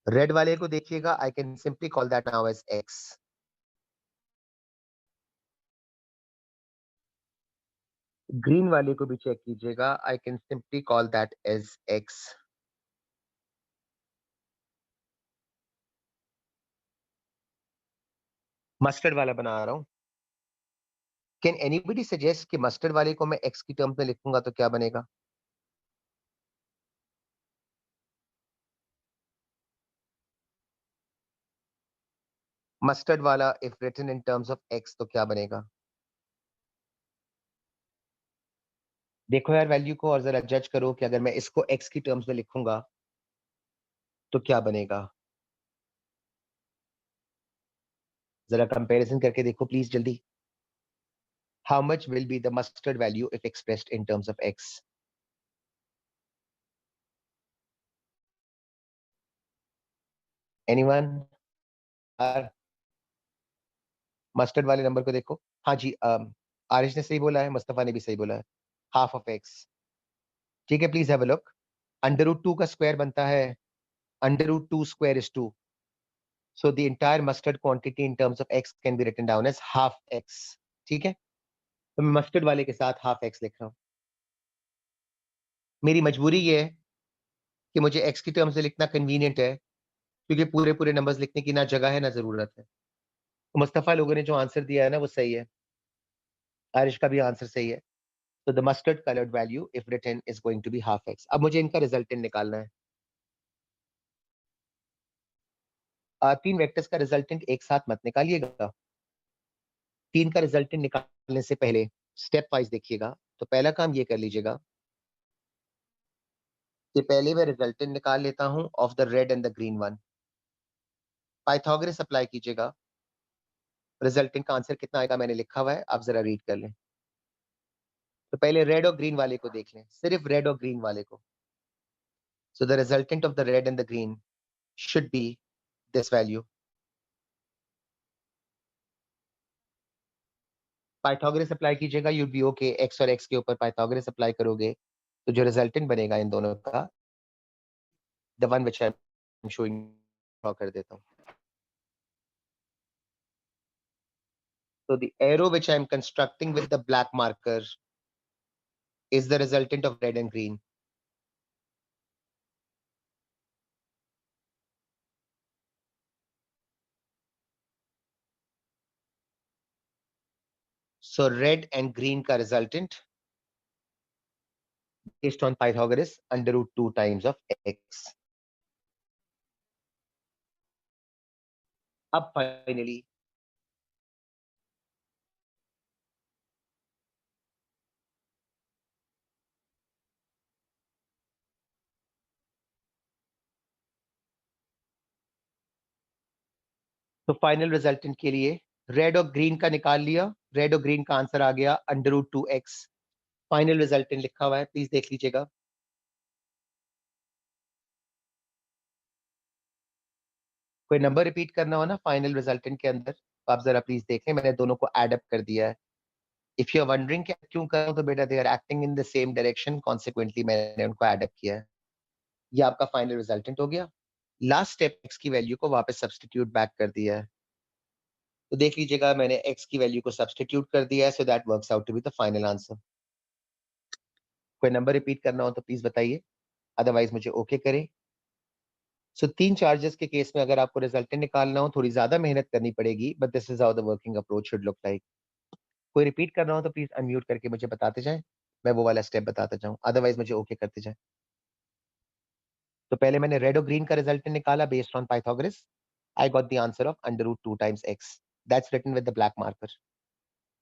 रेड वाले को देखिएगा, I can simply call that now as x. Green वाले को भी चेक कीजिएगा, I can simply call that as x. Mustard वाला बना रहा हूँ। कैन एनीबडी सजेस्ट कि मस्टर्ड वाले को मैं एक्स की टर्म्स में लिखूंगा तो क्या बनेगा? मस्टर्ड वाला if written in terms of x तो क्या बनेगा? देखो यार वैल्यू को और जरा जज करो कि अगर मैं इसको एक्स की टर्म्स में लिखूंगा तो क्या बनेगा। जरा कंपैरिजन करके देखो प्लीज जल्दी। How much will be the mustard value if expressed in terms of x? Anyone? Mustard वाले नंबर को देखो। हाँ जी, आरिश ने सही बोला है, मुस्तफा ने भी सही बोला है, हाफ ऑफ एक्स। ठीक है, please have a look. Under root 2 का स्क्वायर बनता है under root 2 square is 2, so the entire mustard quantity in terms of x can be written down as half x। ठीक है, तो मैं मस्टर्ड वाले के साथ हाफ एक्स लिख रहा हूँ। मेरी मजबूरी ये है कि मुझे एक्स की टर्म्स में लिखना कन्वीनियंट है, क्योंकि पूरे पूरे नंबर्स लिखने की ना जगह है ना जरूरत है। तो मुस्तफा लोगों ने जो आंसर दिया है ना वो सही है, आरिश का भी आंसर सही है। तो the mustard coloured value if written is going to be half x. अब मुझे इनका रिजल्टेंट निकालना है। 3 वेक्टर्स का रिजल्टेंट एक साथ मत निकालिएगा। 3 का रिजल्टेंट निकालने से पहले स्टेप वाइज देखिएगा। तो पहला काम ये कर लीजिएगा कि पहले मैं रिजल्टेंट निकाल लेता हूं of the red and the green one. Pythagoras apply कीजिएगा। रिजल्टेंट का आंसर कितना आएगा मैंने लिखा हुआ है, आप जरा रीड कर लें। तो पहले रेड और ग्रीन वाले को देख लें, सिर्फ रेड और ग्रीन वाले को। So the resultant of the red and the green should be this value. Pythagoras apply कीजिएगा, यू बी ओके। एक्स और एक्स के ऊपर पाइथागोरस अप्लाई करोगे तो जो रिजल्टेंट बनेगा इन दोनों का, the one which I am showing, draw कर देता हूं। So the arrow which I am constructing with the black marker is the resultant of red and green. So red and green का resultant based on Pythagoras under√2 times of x. अब finally तो final resultant के लिए red और green का निकाल लिया, red और ग्रीन का आंसर आ गया √2x। फाइनल रिजल्टेंट लिखा हुआ है, प्लीज देख लीजिएगा। कोई नंबर रिपीट करना हो ना फाइनल रिजल्टेंट के अंदर तो आप जरा प्लीज देखें, मैंने दोनों को एड अप कर दिया है। इफ यू आर वंडरिंग क्यों कर रहा हूं, तो बेटा they are acting in the same direction, consequently मैंने उनको एड अप किया है। ये आपका फाइनल रिजल्टेंट हो गया। लास्ट स्टेप एक्स की वैल्यू को वापस सब्सटीट्यूट बैक कर दिया है। तो देख लीजिएगा मैंने एक्स की वैल्यू को सब्सटीट्यूट कर दिया है, so that works out to be the final answer. कोई नंबर रिपीट करना हो तो प्लीज बताइए, अदरवाइज मुझे ओके करें। सो 3 चार्जेस के केस में अगर आपको रिजल्टेंट निकालना हो, थोड़ी ज्यादा मेहनत करनी पड़ेगी, but this is how the working approach should look like. कोई रिपीट करना हो तो प्लीज अनम्यूट करके मुझे बताते जाएं, मैं वो वाला स्टेप बताता जाऊं, अदरवाइज मुझे ओके करते जाएं। तो पहले मैंने रेड और ग्रीन का रिजल्टेंट निकाला based on Pythagoras. I got the answer of √2 times x, that's written with the black marker.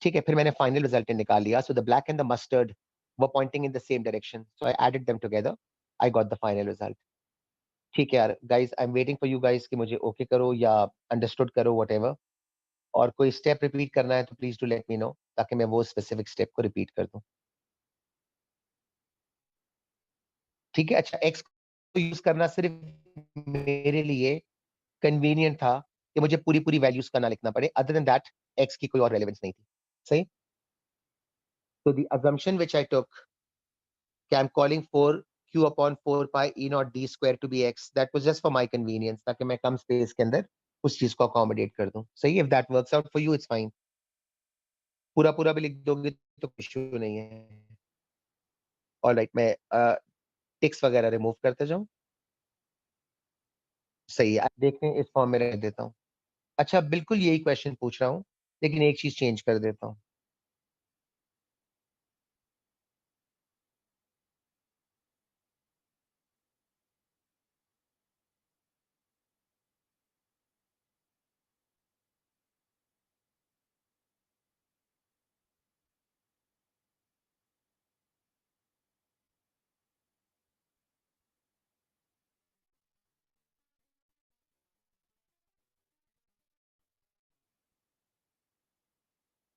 ठीक है, फिर मैंने फाइनल रिजल्टेंट निकाल लिया। So the black and the mustard were pointing in the same direction, so I added them together, I got the final result. ठीक है यार guys, I am waiting for you guys कि मुझे okay करो या understood करो, whatever. और कोई स्टेप रिपीट करना है तो please do let me no, ताकि मैं वो स्पेसिफिक स्टेप को रिपीट कर दूं। ठीक है, अच्छा एक्स को यूज करना सिर्फ मेरे लिए कन्वीनियंट था कि मुझे पूरी पूरी वैल्यूज का ना लिखना पड़े, अदर देन दैट एक्स की कोई और रेलेवेंस नहीं थी। सही। तो the assumption which I took कि I'm calling for q upon 4 pi e naught d square to be x, that was just for my convenience, ताकि मैं कम स्पेस के अंदर उस चीज को अकोमोडेट कर दूं। सही, if that works out for you it's fine. पूरा पूरा भी लिख दोगे तो इश्यू नहीं है। ऑलराइट, मैं टिक्स वगैरह रिमूव करते जाऊं। सही है, देखते हैं, इस फॉर्म में रख देता हूँ। अच्छा, बिल्कुल यही क्वेश्चन पूछ रहा हूँ, लेकिन एक चीज चेंज कर देता हूँ।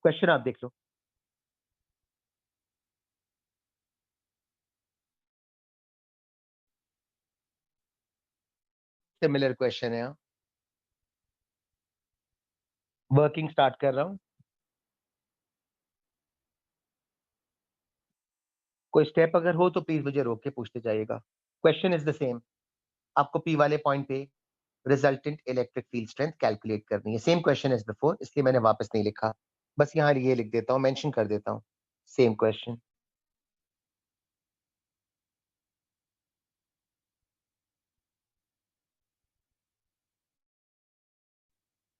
क्वेश्चन आप देख लो। सिमिलर क्वेश्चन है, वर्किंग स्टार्ट कर रहा हूँ। कोई स्टेप अगर हो तो प्लीज मुझे रोक के पूछते जाइएगा। क्वेश्चन इज द सेम, आपको पी वाले पॉइंट पे resultant electric field strength calculate करनी है। सेम क्वेश्चन एज बिफोर, इसलिए मैंने वापस नहीं लिखा, बस यहाँ ये लिख देता हूँ, मेंशन कर देता हूँ, सेम क्वेश्चन।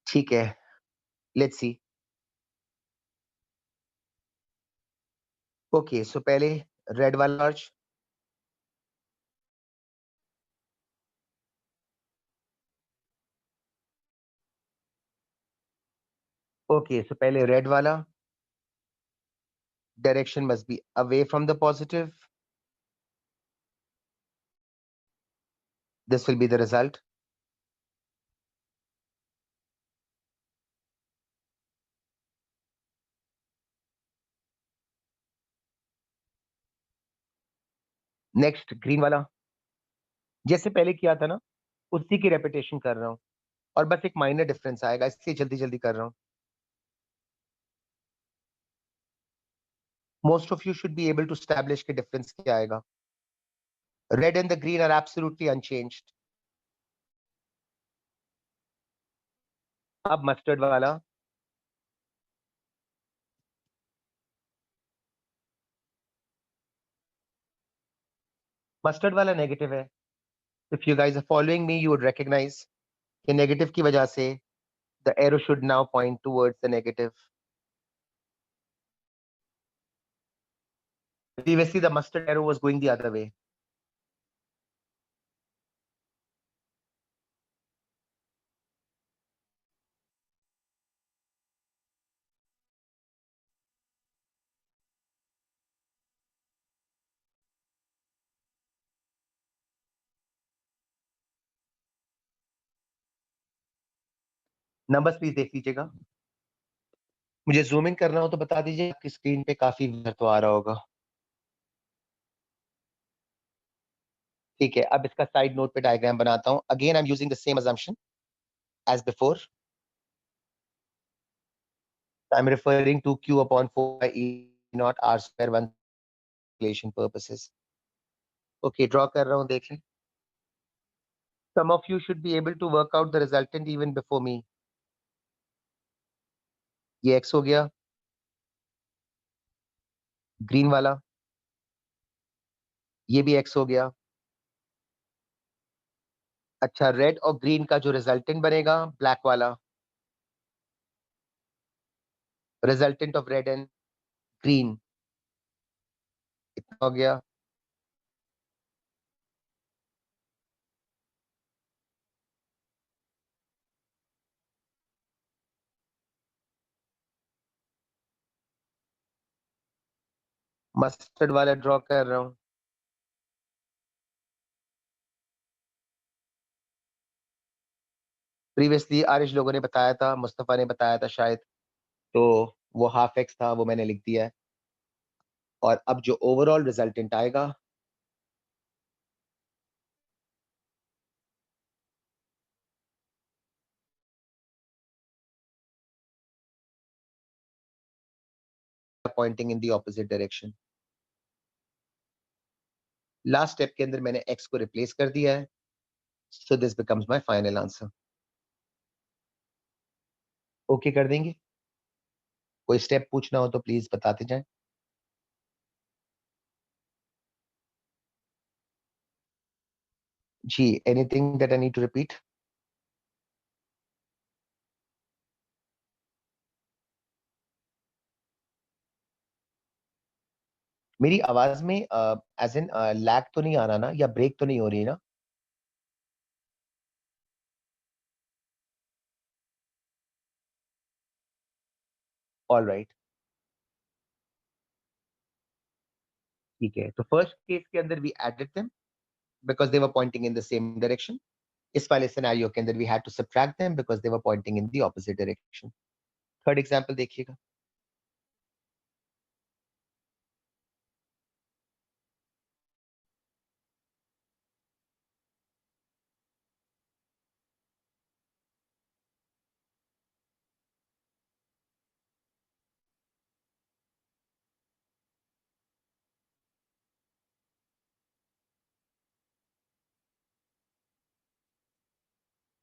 ठीक है, लेट्स सी। ओके, सो पहले रेड वाला चार्ज। ओके, सो पहले रेड वाला direction must be away from the positive, this will be the result. Next green वाला, जैसे पहले किया था ना, उसी की रेपिटेशन कर रहा हूँ, और बस एक माइनर डिफरेंस आएगा, इसलिए जल्दी जल्दी कर रहा हूँ। Most of you should be able to establish के डिफरेंस क्या आएगा। Red and the green are absolutely unchanged. अब मस्टर्ड वाला, मस्टर्ड वाला नेगेटिव है। If you guys are following me you would recognise कि नेगेटिव की वजह से the arrow should now point towards the negative. Previously the mustard arrow was going the other way. Numbers please देख लीजिएगा। मुझे zoom in करना हो तो बता दीजिए, आपकी स्क्रीन पे काफी ब्लर तो आ रहा होगा। ठीक है, अब इसका साइड नोट पे डायग्राम बनाता हूं। Again I am using the same assumption as before. I'm referring to q upon 4 by e naught r square 1 calculation purposes. Okay, draw कर रहा हूं, देख लें। Some of you should be able to work out the resultant even before me. ये x हो गया, green वाला ये भी x हो गया। अच्छा, रेड और ग्रीन का जो रिजल्टेंट बनेगा ब्लैक वाला, resultant of red and green, इतना हो गया। मस्टर्ड वाला ड्रॉ कर रहा हूं। प्रीवियसली आरिश लोगों ने बताया था, मुस्तफा ने बताया था शायद, तो वो हाफ एक्स था, वो मैंने लिख दिया है। और अब जो ओवरऑल रिजल्टेंट आएगा, Poynting in the opposite direction. Last step के अंदर मैंने एक्स को रिप्लेस कर दिया है, so this becomes my final answer. Okay कर देंगे? कोई स्टेप पूछना हो तो प्लीज बताते जाएं। जी, anything that I need to repeat? मेरी आवाज में एज इन लैग तो नहीं आ रहा ना, या ब्रेक तो नहीं हो रही ना? ऑल राइट, ठीक है। तो फर्स्ट केस के अंदर we added them because they were pointing in the same direction. इस वाले सिनेरियो के अंदर we had to subtract them because they were pointing in the opposite direction. Third example देखिएगा।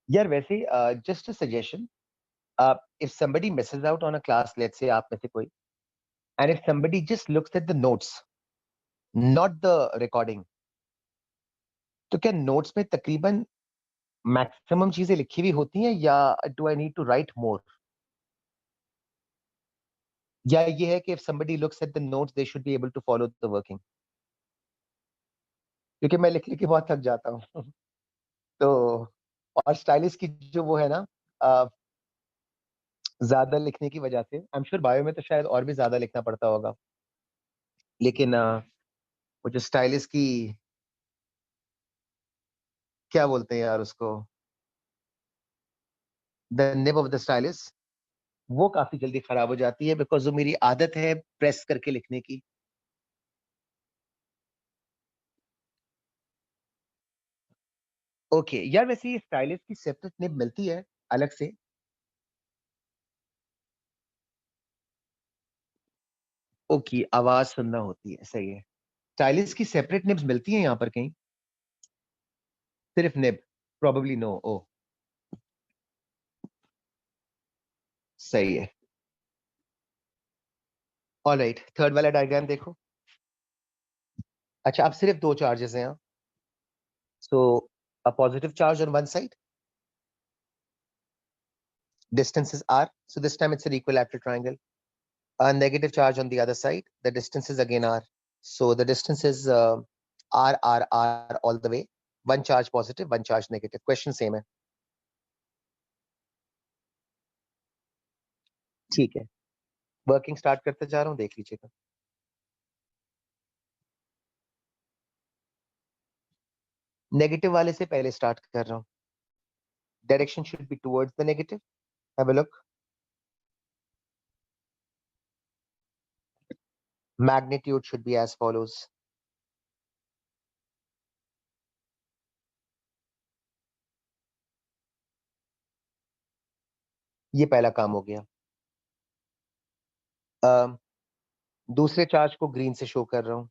यार वैसे just a suggestion, if somebody misses out on a class, let's say आप में से कोई, and if somebody just looks at the notes, not the recording, तो क्या notes में तकरीबन मैक्सिमम चीजें लिखी हुई होती हैं, या do I need to write more? या ये है कि if somebody looks at the notes they should be able to follow the working? क्योंकि मैं लिख लिख के बहुत थक जाता हूँ। तो और स्टाइलिश की जो वो है ना, ज्यादा लिखने की वजह से, आई एम श्योर बायो में तो शायद और भी ज्यादा लिखना पड़ता होगा, लेकिन वो जो स्टाइलिश की, क्या बोलते हैं यार उसको, the nib of the stylish, वो काफी जल्दी खराब हो जाती है बिकॉज वो मेरी आदत है प्रेस करके लिखने की। ओके यार, वैसे ये स्टाइलिश की सेपरेट निब मिलती है अलग से? ओके, आवाज सुनना होती है, सही है। स्टाइलिश की सेपरेट निब्स मिलती हैं यहाँ पर कहीं? सिर्फ निब? Probably no. ओ सही है। ऑलराइट, थर्ड वाला डायग्राम देखो। अच्छा, अब सिर्फ दो चार्जेस हैं यहाँ। सो a positive charge on one side, distance is r, so this time it's an equilateral triangle. A negative charge on the other side, the distance is again r, so the distance is r all the way. One charge positive, one charge negative. Question same है, ठीक है। Working start करते जा रहा हूँ, देख लीजिएगा। Negative वाले से पहले स्टार्ट कर रहा हूँ। Direction should be towards the negative. Have a look. Magnitude should be as follows. ये पहला काम हो गया। अम, दूसरे चार्ज को ग्रीन से शो कर रहा हूँ।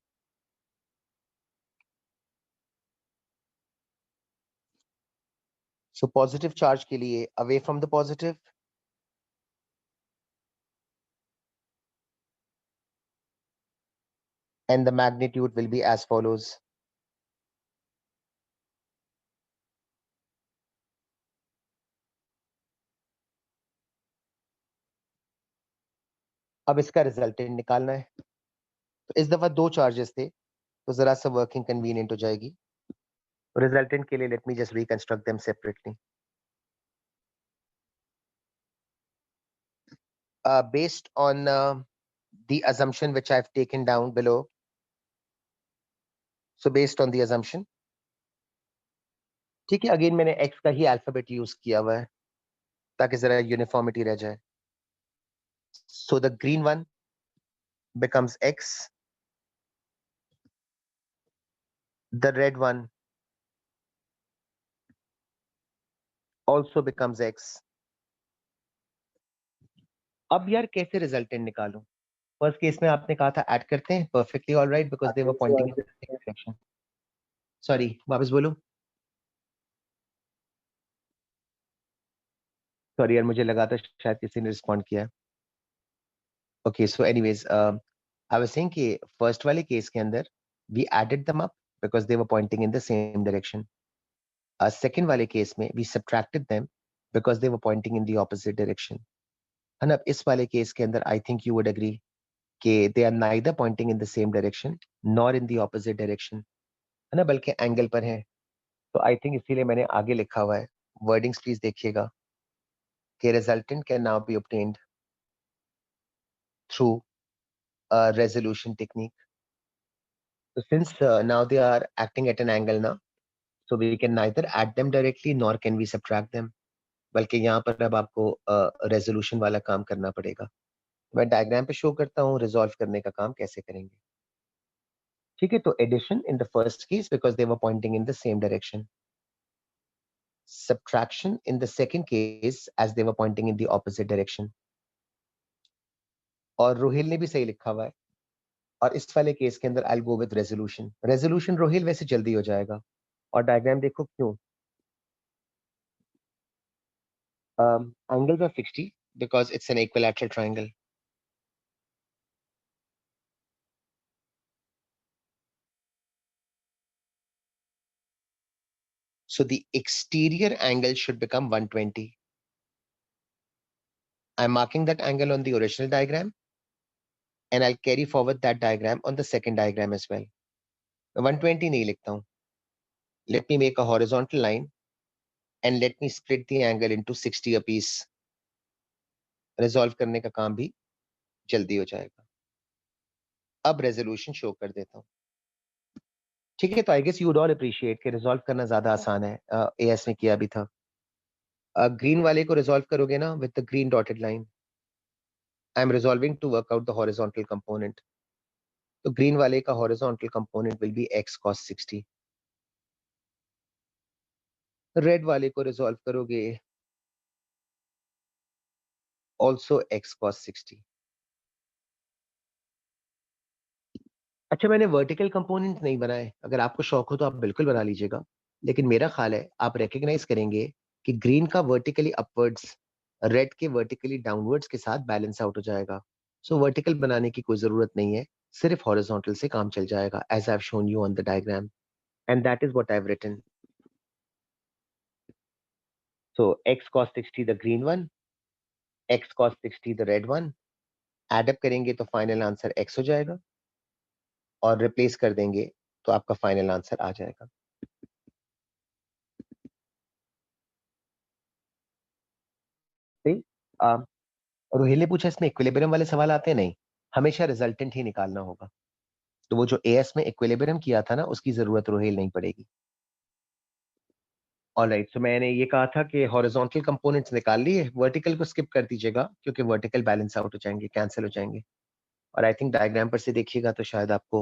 सो पॉजिटिव चार्ज के लिए away from the positive, and the magnitude will be as follows. अब इसका रिजल्टेंट निकालना है। तो इस दफा 2 चार्जेस थे, तो जरा सा वर्किंग कन्वीनियंट हो जाएगी। रिजल्टेंट के लिए late me just reconstruct them separately. Based on the assumption which I've taken down below. So based on the assumption, ठीक है, अगेन मैंने x का ही अल्फाबेट यूज किया हुआ है ताकि जरा यूनिफॉर्मिटी रह जाए। So the green one becomes x, the red one also becomes x. अब यार कैसे रिजल्टेंट निकालूं? फर्स्ट केस में आपने कहा था ऐड करते हैं, perfectly all right because they were pointing in the same direction. Sorry, वापस बोलो। सॉरी यार, मुझे लगा था शायद किसी ने रिस्पॉन्ड किया। Okay, so anyways I was saying कि फर्स्ट वाले केस के अंदर we added them up because they were pointing in the same direction. Second वाले केस में we subtracted them because they were pointing in the opposite direction. है ना? इस वाले केस के अंदर I think you would agree कि they are neither pointing in the same direction nor in the opposite direction. है ना? बल्कि एंगल पर है। तो आई थिंक इसीलिए मैंने आगे लिखा हुआ है, वर्डिंग्स प्लीज देखिएगा कि resultant can now B obtained through resolution technique. So since now they are acting at an angle now, so we can neither add them directly nor can we subtract them. बल्कि यहाँ पर अब आपको resolution वाला काम करना पड़ेगा। मैं डायग्राम पे शो करता हूँ रिजॉल्व करने का काम कैसे करेंगे। ठीक है, तो addition in the first case because they were pointing in the same direction, subtraction in the second case as they were pointing in the opposite direction. और रोहिल ने भी सही लिखा हुआ है। और इस वाले केस के अंदर I go with resolution. Resolution Rohil वैसे जल्दी हो जाएगा। और डायग्राम देखो क्यों। Angles are 60 because it's an equilateral triangle. So the exterior angle should become 120. I'm marking that angle on the original diagram and I'll carry forward that diagram on the second diagram as well. 120 नहीं लिखता हूँ. Let me make a horizontal line and let me split the angle into 60 apiece. Resolve करने का काम भी जल्दी हो जाएगा. अब resolution show कर देता हूँ. ठीक है, तो I guess you would all appreciate कि resolve करना ज़्यादा आसान है. AS में किया भी था. ग्रीन वाले को resolve करोगे ना with the green dotted line. I'm resolving to work out the horizontal component. तो green वाले का horizontal component will be x cos 60. Red वाले को resolve करोगे also x cos 60. अच्छा, मैंने वर्टिकल कंपोनेंट नहीं बनाए। अगर आपको शौक हो तो आप बिल्कुल बना लीजिएगा, लेकिन मेरा ख्याल है आप रिकग्नाइज करेंगे कि ग्रीन का वर्टिकली अपवर्ड्स रेड के वर्टिकली डाउनवर्ड्स के साथ बैलेंस आउट हो जाएगा। सो वर्टिकल बनाने की कोई जरूरत नहीं है, सिर्फ हॉरिजॉन्टल से काम चल जाएगा as I have shown you on the diagram and that is what I have written. So x cos 60 the green one, x cos 60 the red one, add up करेंगे तो फाइनल आंसर x हो जाएगा और replace कर देंगे तो आपका final answer आ जाएगा। सही। रोहिल ने पूछा इसमें इक्विलिब्रियम वाले सवाल आते हैं? नहीं, हमेशा रिजल्टेंट ही निकालना होगा। तो वो जो एएस में इक्विलिब्रियम किया था ना, उसकी जरूरत रोहिल नहीं पड़ेगी। ऑलराइट, तो मैंने ये कहा था कि हॉरिजॉन्टल कंपोनेंट्स निकाल लिए, वर्टिकल को स्किप कर दीजिएगा क्योंकि वर्टिकल बैलेंस आउट हो जाएंगे, कैंसिल हो जाएंगे। और आई थिंक डायग्राम पर से देखिएगा तो शायद आपको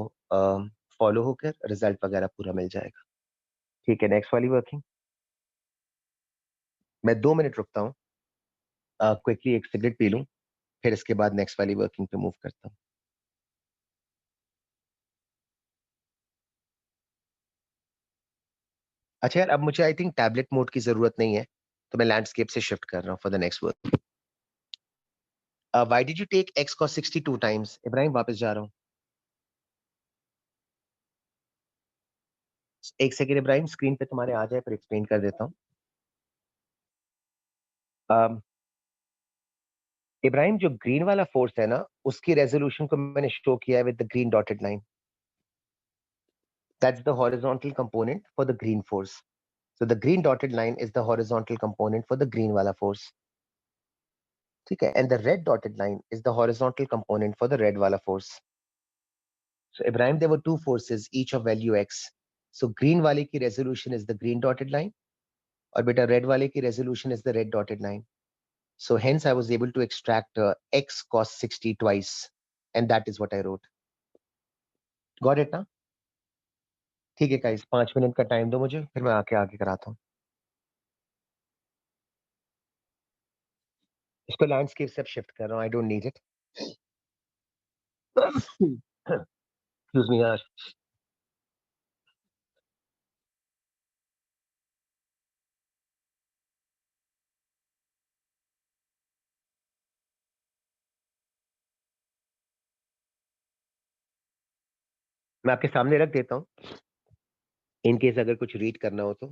फॉलो होकर रिजल्ट वगैरह पूरा मिल जाएगा। ठीक है, नेक्स्ट वाली वर्किंग। मैं 2 मिनट रुकता हूँ, क्विकली एक सिगरेट पी लूँ, फिर इसके बाद नेक्स्ट वाली वर्किंग पे मूव करता हूँ। अच्छा यार, अब मुझे आई थिंक टैबलेट मोड की जरूरत नहीं है, तो मैं लैंडस्केप से शिफ्ट कर रहा हूँ for the next work. Why did you take x cos 62 times? Ibrahim वापस जा रहा हूँ। एक सेकेंड इब्राहिम, स्क्रीन पे तुम्हारे आ जाए पर एक्सप्लेन कर देता हूँ। इब्राहिम, जो ग्रीन वाला फोर्स है ना, उसकी रेजोल्यूशन को मैंने शो किया है with the green dotted line. That's the horizontal component for the green force. So the green dotted line is the horizontal component for the green wala force. Okay, and the red dotted line is the horizontal component for the red wala force. So Ibrahim, there were two forces, each of value x. So green wale ki resolution is the green dotted line, or beta red wale ki resolution is the red dotted line. So hence I was able to extract x cos 60 twice, and that is what I wrote. Got it ना? ठीक है guys, 5 minute का time दो मुझे, फिर मैं आगे कराता हूँ. इसको लैंडस्केप से शिफ्ट कर रहा हूँ. I don't need it. Excuse me यार. मैं आपके सामने रख देता हूँ, इन केस अगर कुछ रीड करना हो तो,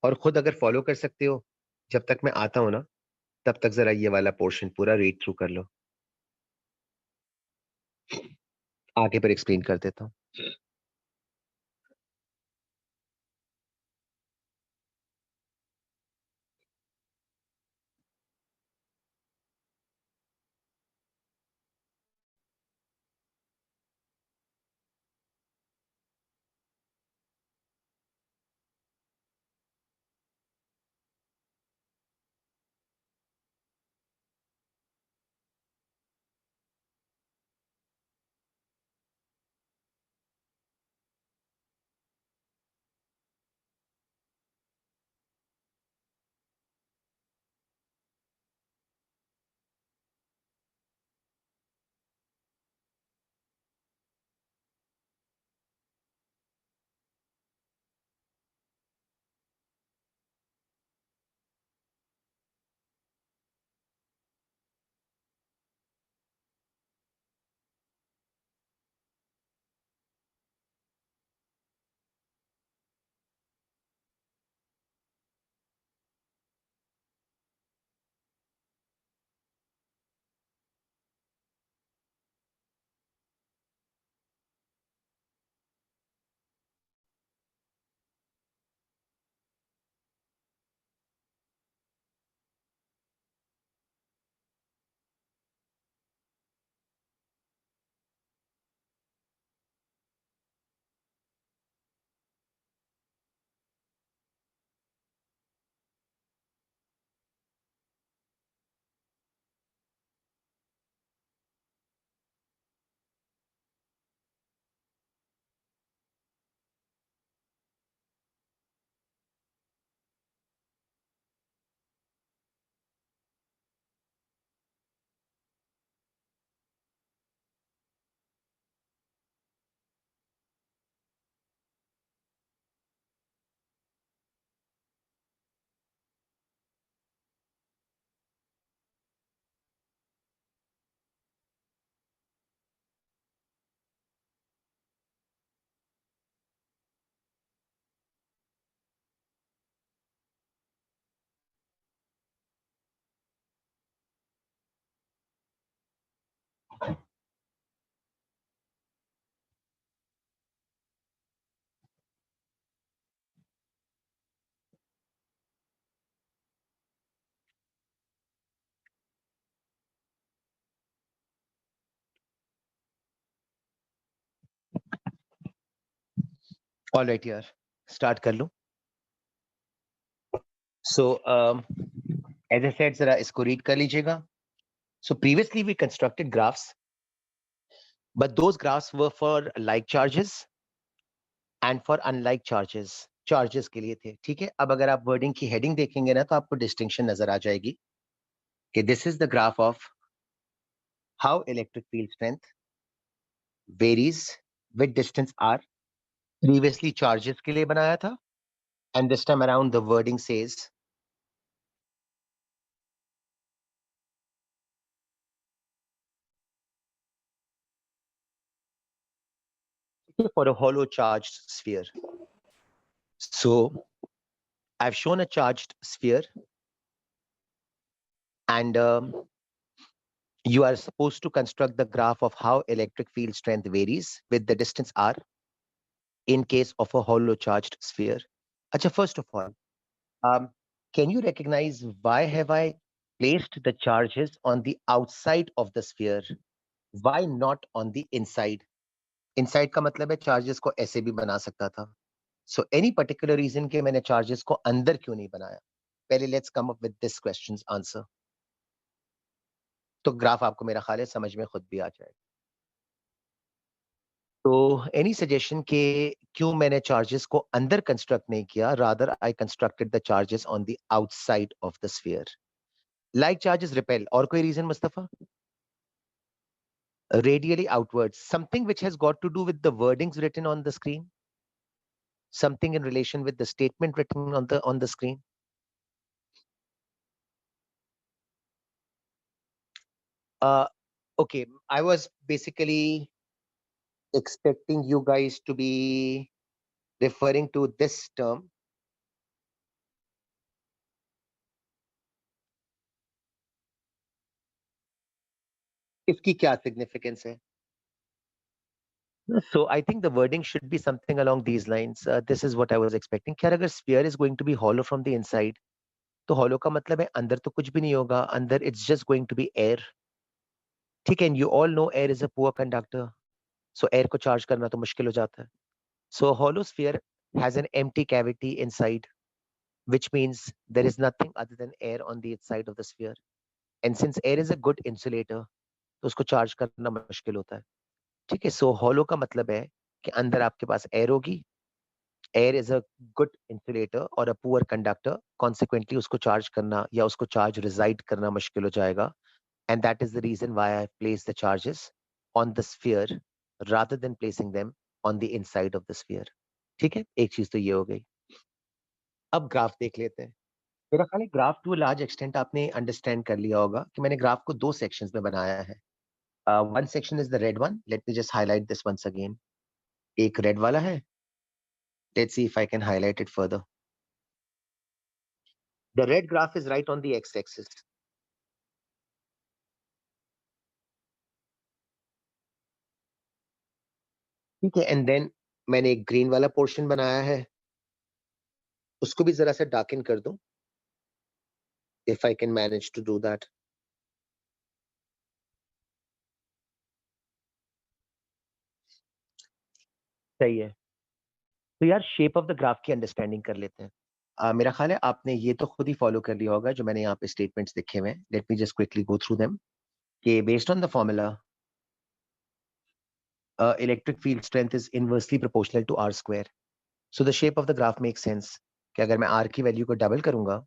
और खुद अगर फॉलो कर सकते हो जब तक मैं आता हूँ ना, तब तक जरा ये वाला पोर्शन पूरा रीड थ्रू कर लो. आगे पर एक्सप्लेन कर देता हूँ. ऑलराइट यार, स्टार्ट कर लो. सो एज आई सेड, जरा इसको रीड कर लीजिएगा. So previously we constructed graphs, but those graphs were for like charges and for unlike charges. Charges के लिए थे, ठीक है. अब अगर आप वर्डिंग की हेडिंग देखेंगे ना, तो आपको डिस्टिंक्शन नजर आ जाएगी कि this is the graph of how electric field strength varies with distance r. Previously charges के लिए बनाया था, and this time around the wording says for a hollow charged sphere. So I've shown a charged sphere, and you are supposed to construct the graph of how electric field strength varies with the distance r in case of a hollow charged sphere. Acha, first of all, can you recognize why have I placed the charges on the outside of the sphere? Why not on the inside? Inside का मतलब है charges को ऐसे भी बना सकता था. So any particular reason कि मैंने charges को अंदर क्यों नहीं बनाया? पहले let's come up with this question's answer. तो ग्राफ आपको मेरा ख्याल है समझ में खुद भी आ जाएगा. तो एनी सजेशन के क्यों मैंने चार्जेस को अंदर कंस्ट्रक्ट नहीं किया, rather I constructed the charges on the outside of the sphere. Like charges repel. और कोई reason Mustafa? Radially outwards, something which has got to do with the wordings written on the screen, something in relation with the statement written on the screen. Okay, I was basically expecting you guys to be referring to this term. इसकी क्या significance है? So I think the wording should be something along these lines. This is what I was expecting. क्या अगर sphere is going to be hollow from the inside, तो hollow का मतलब है अंदर तो कुछ भी नहीं होगा, अंदर it's just going to be air. ठीक है, and you all know air is a poor conductor. So air को charge करना तो मुश्किल हो जाता है. So hollow sphere has an empty cavity inside, which means there is nothing other than air on the inside of the sphere. And since air is a good insulator, तो उसको charge करना मुश्किल होता है. ठीक है, so hollow का मतलब है कि अंदर आपके पास air होगी. Air is a good insulator or a poor conductor. Consequently, उसको charge करना या उसको charge reside करना मुश्किल हो जाएगा. And that is the reason why I placed the charges on the sphere rather than placing them on the inside of the sphere. ठीक है, एक चीज तो ये हो गई. अब ग्राफ देख लेते हैं. मेरा ख्याल है ग्राफ टू लार्ज एक्सटेंट आपने अंडरस्टैंड कर लिया होगा कि मैंने ग्राफ को दो सेक्शंस में बनाया है. One section is the red one. Let me just highlight this once again. एक रेड वाला है. Let's see if I can highlight it further. The red graph is right on the x axis. ठीक है, and then मैंने एक green वाला portion बनाया है. उसको भी जरा सा डार्कन कर दूं, if I can manage to do that. सही है. तो यार शेप ऑफ द ग्राफ की अंडरस्टैंडिंग कर लेते हैं. मेरा ख्याल है आपने ये तो खुद ही फॉलो कर लिया होगा जो मैंने यहाँ पे स्टेटमेंट्स लिखे हुए हैं. Let me just quickly go through them. कि based on the formula electric field strength is inversely proportional to are square. So the shape of the graph make sense कि अगर मैं आर की वैल्यू को double करूंगा,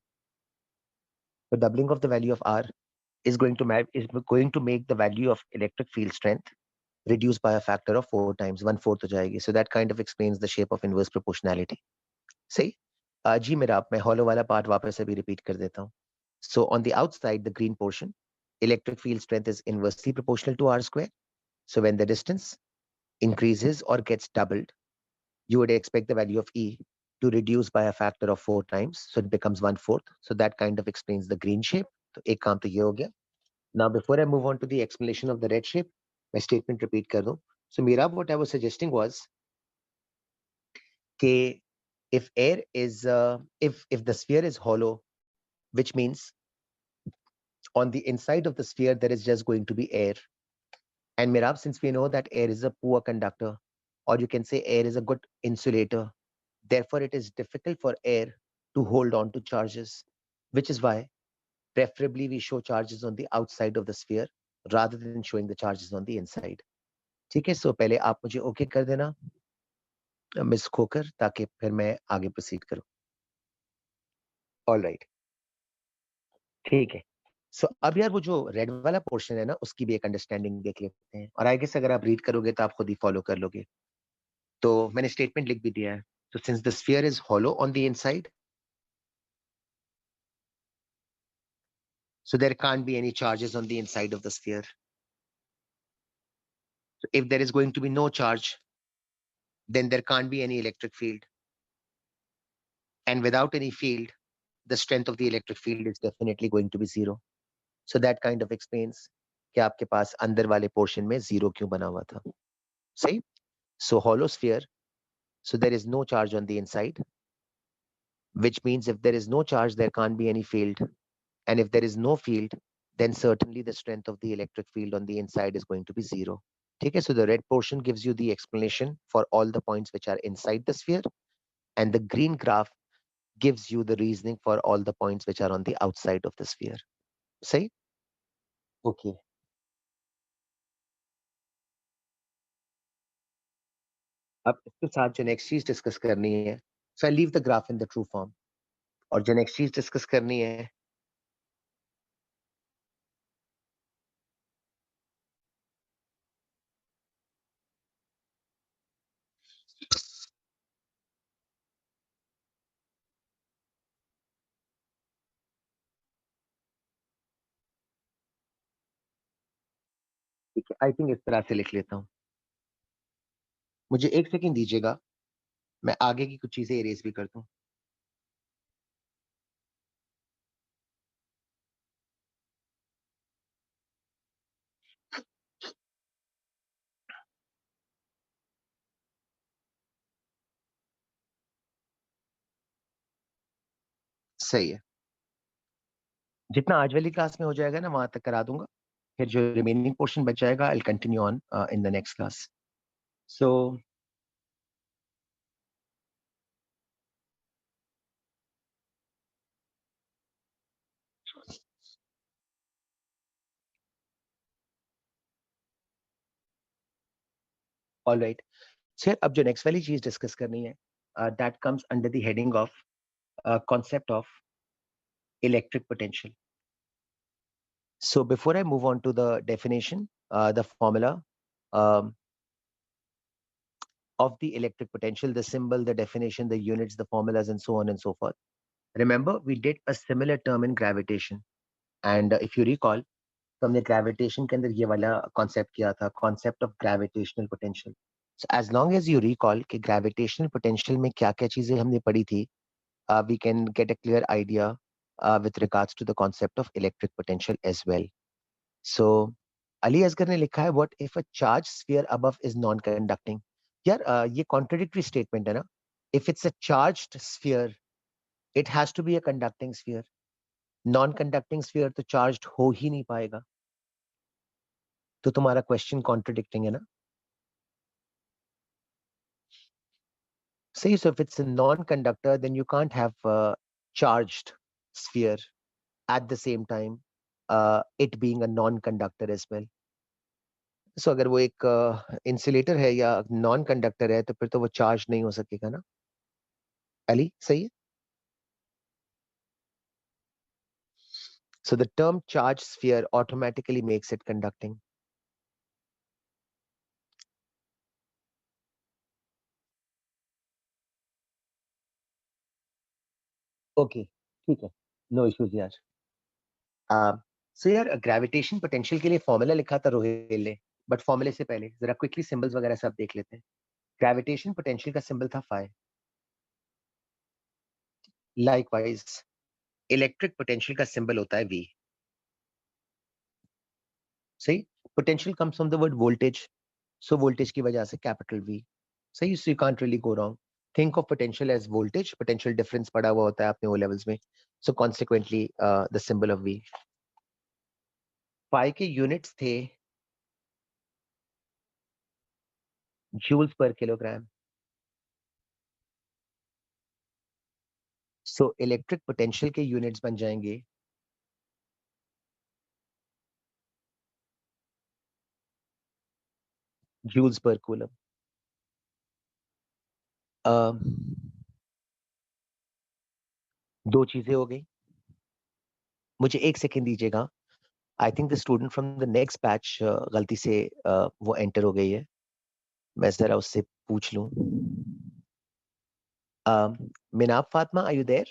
तो doubling of the value of r is going to make the value of electric field strength reduced by a factor of 4 times. 1/4 हो जाएगी. So that kind of explains the shape of inverse proportionality. सही. जी मेरा मैं hollow वाला part वापस से भी repeat कर देता हूँ. So on the outside, the green portion, electric field strength is inversely proportional to r square. So when the distance increases or gets doubled, you would expect the value of E to reduce by a factor of 4 times. So it becomes 1/4. So that kind of explains the green shape. तो एक काम तो ये हो गया. Now, before I move on to the explanation of the red shape, my statement repeat कर दूं. So Mira, what I was suggesting was कि if air is if the sphere is hollow, which means on the inside of the sphere there is just going to be air. And Mira, since we know that air is a poor conductor, or you can say air is a good insulator, therefore it is difficult for air to hold on to charges, which is why preferably we show charges on the outside of the sphere rather than showing the charges on the inside. ठीक है, सो पहले आप मुझे okay कर देना miss खोकर, ताकि फिर मैं आगे प्रोसीड करूं. ऑलराइट, ठीक है. सो अब यार वो जो रेड वाला पोर्शन है ना, उसकी भी एक अंडरस्टैंडिंग देख लेते हैं. और आई गेस अगर आप रीड करोगे तो आप खुद ही फॉलो कर लोगे. तो मैंने स्टेटमेंट लिख भी दिया है. तो since the sphere is hollow on the inside, so there can't be any charges on the inside of the sphere. So if there is going to be no charge, then there can't be any electric field. And without any field, the strength of the electric field is definitely going to be zero. So that kind of explains कि आपके पास अंदर वाले portion में zero क्यों बना हुआ था. सही. So hollow sphere, so there is no charge on the inside, which means if there is no charge, there can't be any field. And if there is no field, then certainly the strength of the electric field on the inside is going to be zero. Okay, so the red portion gives you the explanation for all the points which are inside the sphere, and the green graph gives you the reasoning for all the points which are on the outside of the sphere. Say? Okay. अब इसके साथ जो next चीज discuss करनी है, so I leave the graph in the true form. और जो next चीज डिस्कस करनी है, ठीक है, आई थिंक इस तरह से लिख लेता हूँ. मुझे एक सेकंड दीजिएगा, मैं आगे की कुछ चीजें इरेज भी कर दूं. सही है. जितना आज वाली क्लास में हो जाएगा ना, वहां तक करा दूंगा. फिर जो रिमेनिंग पोर्शन बच जाएगा, I will continue on in the next class. So alright. Sir, अब जो नेक्स्ट वाली चीज डिस्कस करनी है, that comes under the heading of concept of electric potential. So before I move on to the definition, the formula um, of the electric potential, the symbol, the definition, the units, the formulas, and so on and so forth. Remember, we did a similar term in gravitation. And if you recall, तो हमने gravitation के अंदर ये वाला concept किया था, concept of gravitational potential. So as long as you recall कि gravitational potential में क्या-क्या चीजें हमने पढ़ी थी, we can get a clear idea with regards to the concept of electric potential as well. So Ali Asgar ने लिखा है, what if a charged sphere above is non-conducting? यार ये contradictory statement है ना. If it's a charged sphere, it has to be a conducting sphere. Non-conducting sphere तो charged हो ही नहीं पाएगा. तो तुम्हारा question contradicting है ना. See, so if it's a non-conductor, then you can't have a charged sphere at the same time, it being a non-conductor as well. So अगर वो एक इंसुलेटर है या नॉन कंडक्टर है, तो फिर तो वो चार्ज नहीं हो सकेगा ना. अली, सही है. So the term charge sphere automatically makes it conducting. Okay, ठीक है. No issues यार. So यार ग्रेविटेशन पोटेंशियल के लिए फॉर्मूला लिखा था रोहिल ने, बट फॉर्मूले से पहले जरा क्विकली सिंबल्स वगैरह सब देख लेते हैं. ग्रेविटेशन पोटेंशियल का सिंबल था phi. लाइकवाइज इलेक्ट्रिक पोटेंशियल का सिंबल होता है V. सही. Potential comes from the word voltage, so voltage की वजह से कैपिटल V. सही. So you can't really go wrong. Think of potential as voltage. Potential difference पड़ा हुआ होता है अपने ओ लेवल्स में. So consequently the symbol of V. Phi के यूनिट्स थे joules per kilogram. So electric potential के यूनिट्स बन जाएंगे जूल्स पर कूलम. दो चीजें हो गई. मुझे एक सेकेंड दीजिएगा. I think the student from the next batch गलती से वो एंटर हो गई है. मैं जरा उससे पूछ लूं. Meenab Fatima, are you there?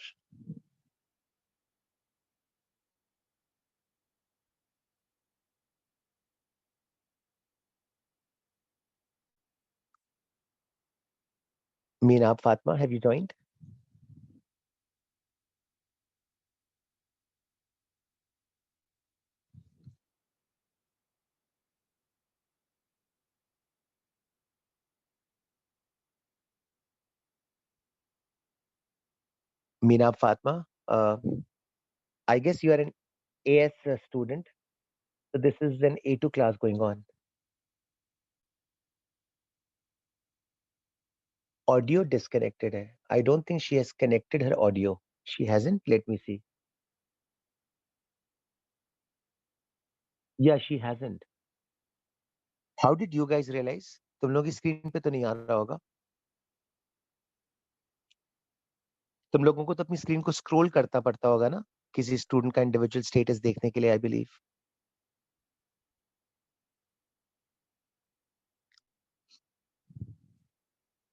Meenab Fatma, have you joined? Meena Fatma, I guess you are an AS student. So this is an A2 class going on. Audio disconnected hai. I don't think she has connected her audio. She hasn't. Let me see. Yeah, she hasn't. How did you guys realize? तुम लोग की screen पे तो नहीं आ रहा होगा. तुम लोगों को तो अपनी स्क्रीन को स्क्रॉल करता पड़ता होगा ना किसी स्टूडेंट का इंडिविजुअल स्टेटस देखने के लिए, आई बिलीव.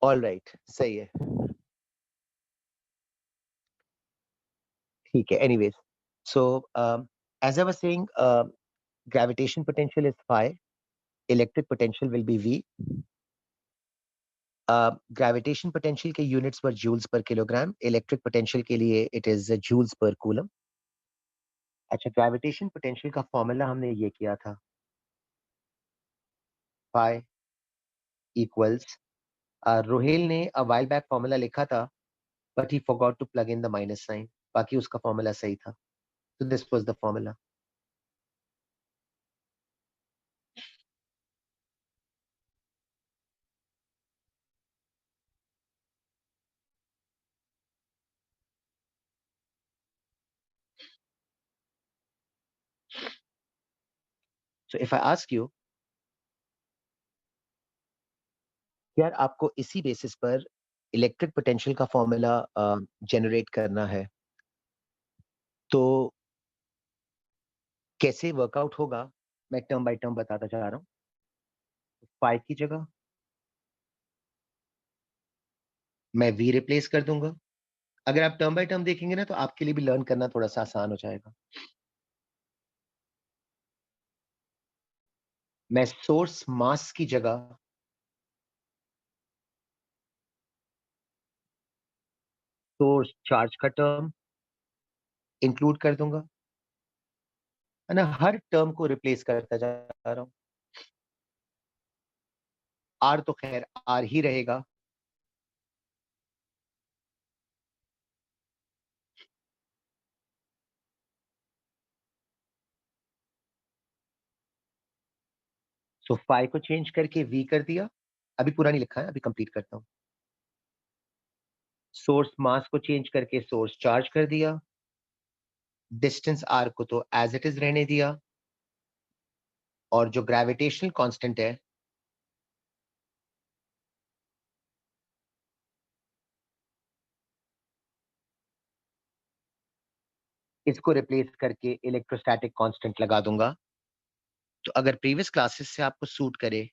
ऑल राइट, सही है. ठीक है. Anyways, so as I was saying, gravitation potential is phi, electric potential will be V. Gravitation potential के units पर joules per kilogram, electric potential के लिए it is joules per coulomb. अच्छा, gravitation potential का फॉर्मूला हमने ये किया था, phi equals, रोहेल ने a while back फॉर्मूला लिखा था, but he forgot to plug in the minus sign. बाकी उसका फॉर्मूला सही था. So this was the formula. So if I ask you, यार आपको इसी बेसिस पर इलेक्ट्रिक पोटेंशियल का फॉर्मूला जनरेट करना है, तो कैसे वर्कआउट होगा मैं टर्म बाय टर्म बताता जा रहा हूँ. फाइव की जगह मैं वी रिप्लेस कर दूंगा. अगर आप टर्म बाय टर्म देखेंगे ना तो आपके लिए भी लर्न करना थोड़ा सा आसान हो जाएगा. मैं सोर्स मास की जगह सोर्स चार्ज का टर्म इंक्लूड कर दूंगा, है ना. हर टर्म को रिप्लेस करता जा रहा हूँ. आर तो खैर आर ही रहेगा. सो फाइव को चेंज करके वी कर दिया. अभी पूरा नहीं लिखा है, अभी कंप्लीट करता हूँ. सोर्स मास को चेंज करके सोर्स चार्ज कर दिया. डिस्टेंस आर को तो एज इट इज रहने दिया. और जो ग्रेविटेशनल कांस्टेंट है इसको रिप्लेस करके इलेक्ट्रोस्टैटिक कांस्टेंट लगा दूंगा. तो अगर प्रीवियस क्लासेस से आपको सूट करे,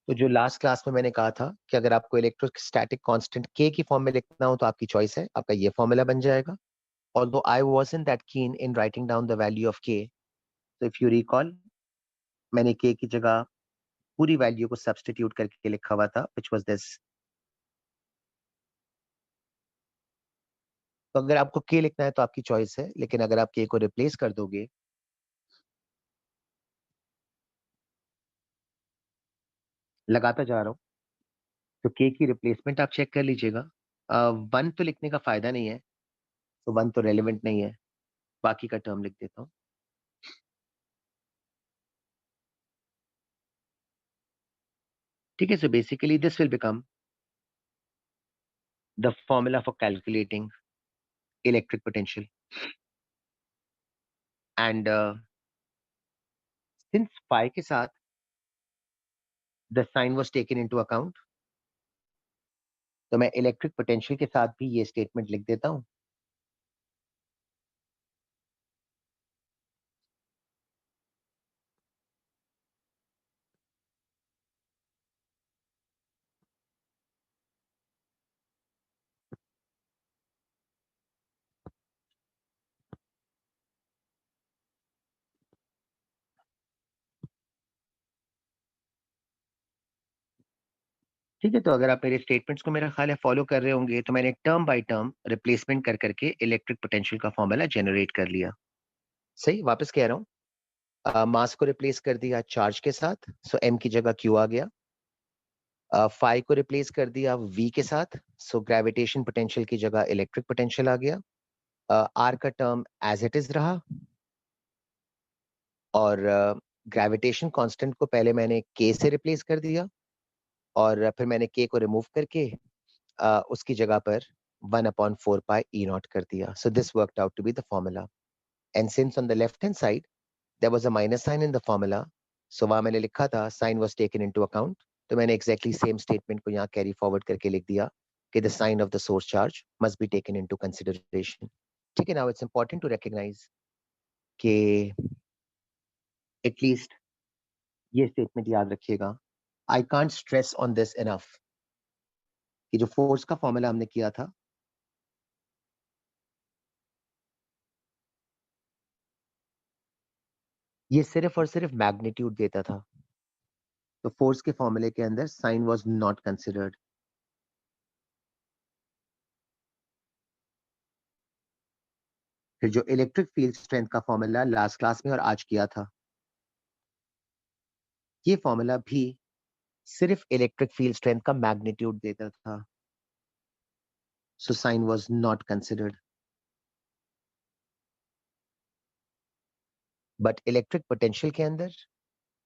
तो जो लास्ट क्लास में मैंने कहा था कि अगर आपको इलेक्ट्रोस्टैटिक कांस्टेंट के की फॉर्म में लिखना हो तो आपकी चॉइस है, आपका ये फॉर्मूला बन जाएगा. Although I wasn't that keen in writing down the value of k, so if you recall, मैंने k की जगह पूरी वैल्यू को सब्स्टिट्यूट करके लिखा हुआ था, which was this. तो अगर आपको k लिखना है तो आपकी चॉइस है, लेकिन अगर आप k को रिप्लेस कर दोगे, लगाता जा रहा हूं, तो k की रिप्लेसमेंट आप चेक कर लीजिएगा. वन तो लिखने का फायदा नहीं है, तो वन तो रेलिवेंट नहीं है. बाकी का टर्म लिख देता हूँ. ठीक है. So basically this will become the formula for calculating electric potential. And since phi के साथ the sign was taken into account, तो मैं इलेक्ट्रिक पोटेंशियल के साथ भी ये स्टेटमेंट लिख देता हूं. ठीक है. तो अगर आप मेरे स्टेटमेंट्स को मेरा ख्याल है फॉलो कर रहे होंगे, तो मैंने टर्म बाय टर्म रिप्लेसमेंट कर करके इलेक्ट्रिक पोटेंशियल का फॉर्मूला जनरेट कर लिया. सही. वापस कह रहा हूँ, मास को रिप्लेस कर दिया चार्ज के साथ, सो एम की जगह क्यू आ गया. फाई को रिप्लेस कर दिया वी के साथ, सो ग्रेविटेशन पोटेंशियल की जगह इलेक्ट्रिक पोटेंशियल आ गया। आर का टर्म एज इट इज रहा, और ग्रेविटेशन कांस्टेंट को पहले मैंने के से रिप्लेस कर दिया, और फिर मैंने के को रिमूव करके उसकी जगह पर 1/4 pi E naught कर दिया. So this worked out to be the formula. And since on the left hand side there was a minus sign in the formula, so वहां मैंने लिखा था sign was taken into account, तो मैंने exactly same statement को यहाँ carry forward करके लिख दिया कि the sign of the source charge must be taken into consideration. ठीक है, now it's important to recognize कि at least ये statement याद रखिएगा. I can't stress on this enough कि जो force का formula हमने किया था, ये सिर्फ और सिर्फ मैग्नीट्यूड देता था, तो फोर्स के फॉर्मूले के अंदर साइन वाज नॉट कंसिडर्ड। फिर जो इलेक्ट्रिक फील्ड स्ट्रेंथ का फॉर्मूला लास्ट क्लास में और आज किया था, ये फॉर्मूला भी सिर्फ इलेक्ट्रिक फील्ड स्ट्रेंथ का मैग्नीट्यूड देता था, so sine was not considered. But electric potential के अंदर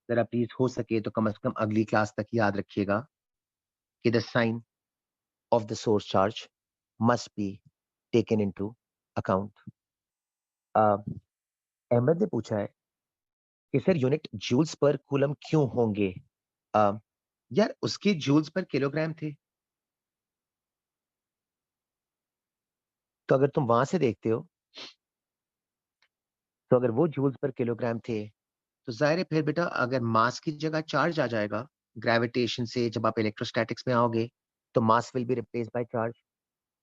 जरा प्लीज हो सके तो कम से कम अगली क्लास तक याद रखिएगा कि the sign of the source charge must be taken into account. Ahmed ने पूछा है कि sir unit joules per coulomb क्यों होंगे? यार उसके जूल्स पर किलोग्राम थे, तो अगर तुम वहां से देखते हो तो अगर वो जूल्स पर किलोग्राम थे तो जाहिर है फिर बेटा अगर मास की जगह चार्ज आ जाएगा ग्रेविटेशन से, जब आप इलेक्ट्रोस्टैटिक्स में आओगे तो mass will be replaced by charge,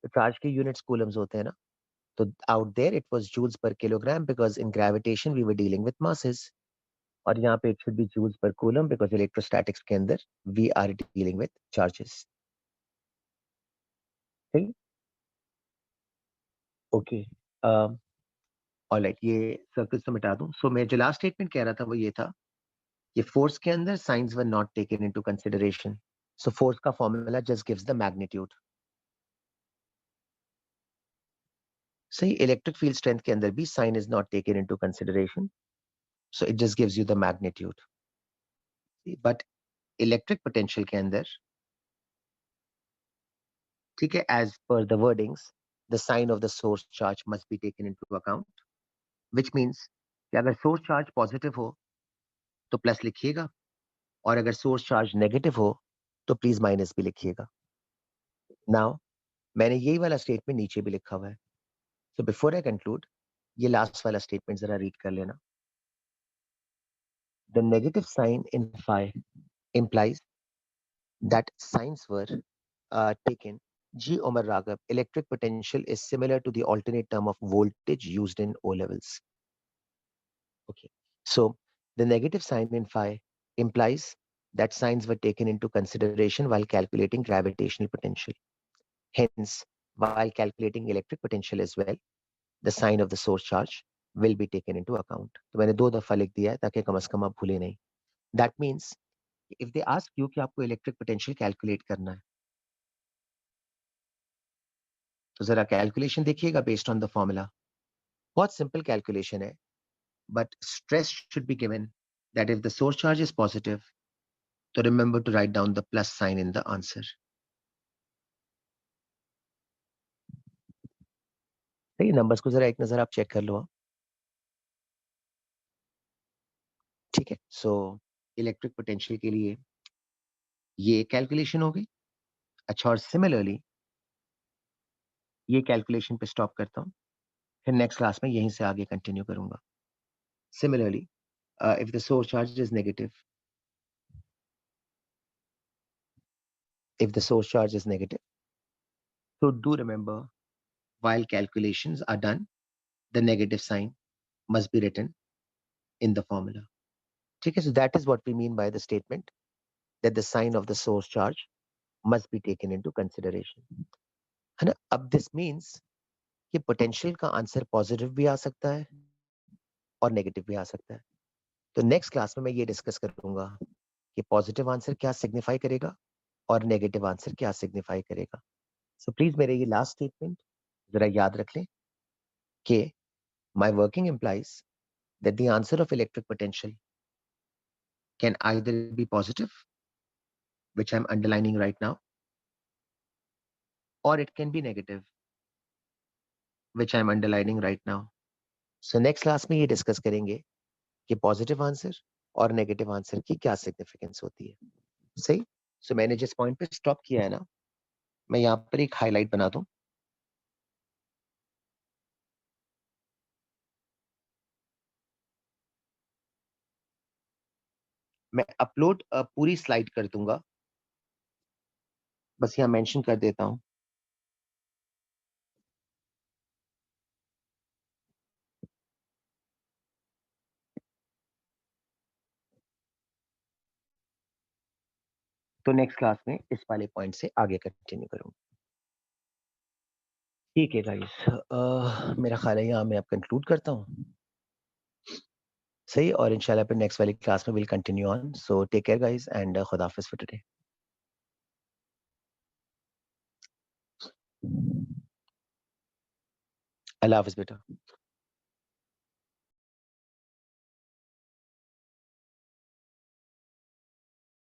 तो चार्ज के यूनिट्स कूलम्स होते हैं ना, तो out there it was joules per kilogram because in gravitation we were dealing with masses, और यहाँ पे it should be joules per coulomb because electrostatics के अंदर we are dealing with charges. ठीक, ओके, ऑलराइट, ये सर्कल्स तो मिटा दूं। सो मैं जो लास्ट स्टेटमेंट कह रहा था वो ये था, ये फोर्स के अंदर signs were not taken into consideration, so force का formula just gives the magnitude. सही, इलेक्ट्रिक फील्ड स्ट्रेंथ के अंदर भी sign is not taken into consideration, so it just gives you the magnitude. But electric potential के अंदर, ठीक है, as per the wordings the sign of the source charge must be taken into account, which means कि अगर source charge positive हो तो plus लिखिएगा, और अगर सोर्स चार्ज नेगेटिव हो तो प्लीज माइनस भी लिखिएगा। नाउ मैंने यही वाला स्टेटमेंट नीचे भी लिखा हुआ है, सो बिफोर आई कंक्लूड ये लास्ट वाला स्टेटमेंट जरा रीड कर लेना। The negative sign in phi implies that signs were taken. G. Omar Raghav, electric potential is similar to the alternate term of voltage used in O levels. Okay, so the negative sign in phi implies that signs were taken into consideration while calculating gravitational potential. Hence, while calculating electric potential as well, the sign of the source charge will be taken into account. तो मैंने 2 दफा लिख दिया है ताकि कम से कम आप भूले नहीं। That means if they ask you कि आपको electric potential calculate करना है, तो जरा कैलकुलेशन देखिएगा बेस्ड ऑन द फॉर्मूला। बहुत सिंपल कैलकुलेशन है, but stress should be given that if the source charge is positive, तो remember to write down the plus sign in the answer. सही, numbers को जरा एक नजर आप चेक कर लो। ठीक है, सो इलेक्ट्रिक पोटेंशियल के लिए ये कैलकुलेशन हो गई। अच्छा, और सिमिलरली ये कैलकुलेशन पे स्टॉप करता हूँ, फिर नेक्स्ट क्लास में यहीं से आगे कंटिन्यू करूंगा। Similarly if the source charge is negative, if the source charge is negative, so do remember while calculations are done, the negative sign must be written in the formula. Okay, so that is what we mean by the statement that the sign of the source charge must be taken into consideration. है ना? अब this means कि potential का answer positive भी आ सकता है और negative भी आ सकता है। तो नेक्स्ट क्लास में मैं ये डिस्कस करूंगा कि पॉजिटिव आंसर क्या सिग्निफाई करेगा और नेगेटिव आंसर क्या सिग्निफाई करेगा। सो प्लीज मेरे ये लास्ट स्टेटमेंट जरा याद रख लें कि my working implies that the answer of electric potential can either be positive, which I'm underlining right now, or it can be negative, which I'm underlining right now. So next class में ये discuss करेंगे कि positive answer और negative answer की क्या significance होती है। सही। सो मैंने जिस पॉइंट पे स्टॉप किया है ना, मैं यहाँ पर एक हाईलाइट बना दूं। मैं अपलोड पूरी स्लाइड कर दूंगा, बस यहाँ मेंशन कर देता हूं। तो नेक्स्ट क्लास में इस वाले पॉइंट से आगे कंटिन्यू करूंगा। ठीक है गाइस, मेरा ख्याल है यहाँ मैं अब कंक्लूड करता हूँ। सही। और इंशाल्लाह फिर नेक्स्ट वाली क्लास में will continue on. So take care guys and खुदा हाफिज फॉर टुडे। अल्लाह हाफिज बेटा।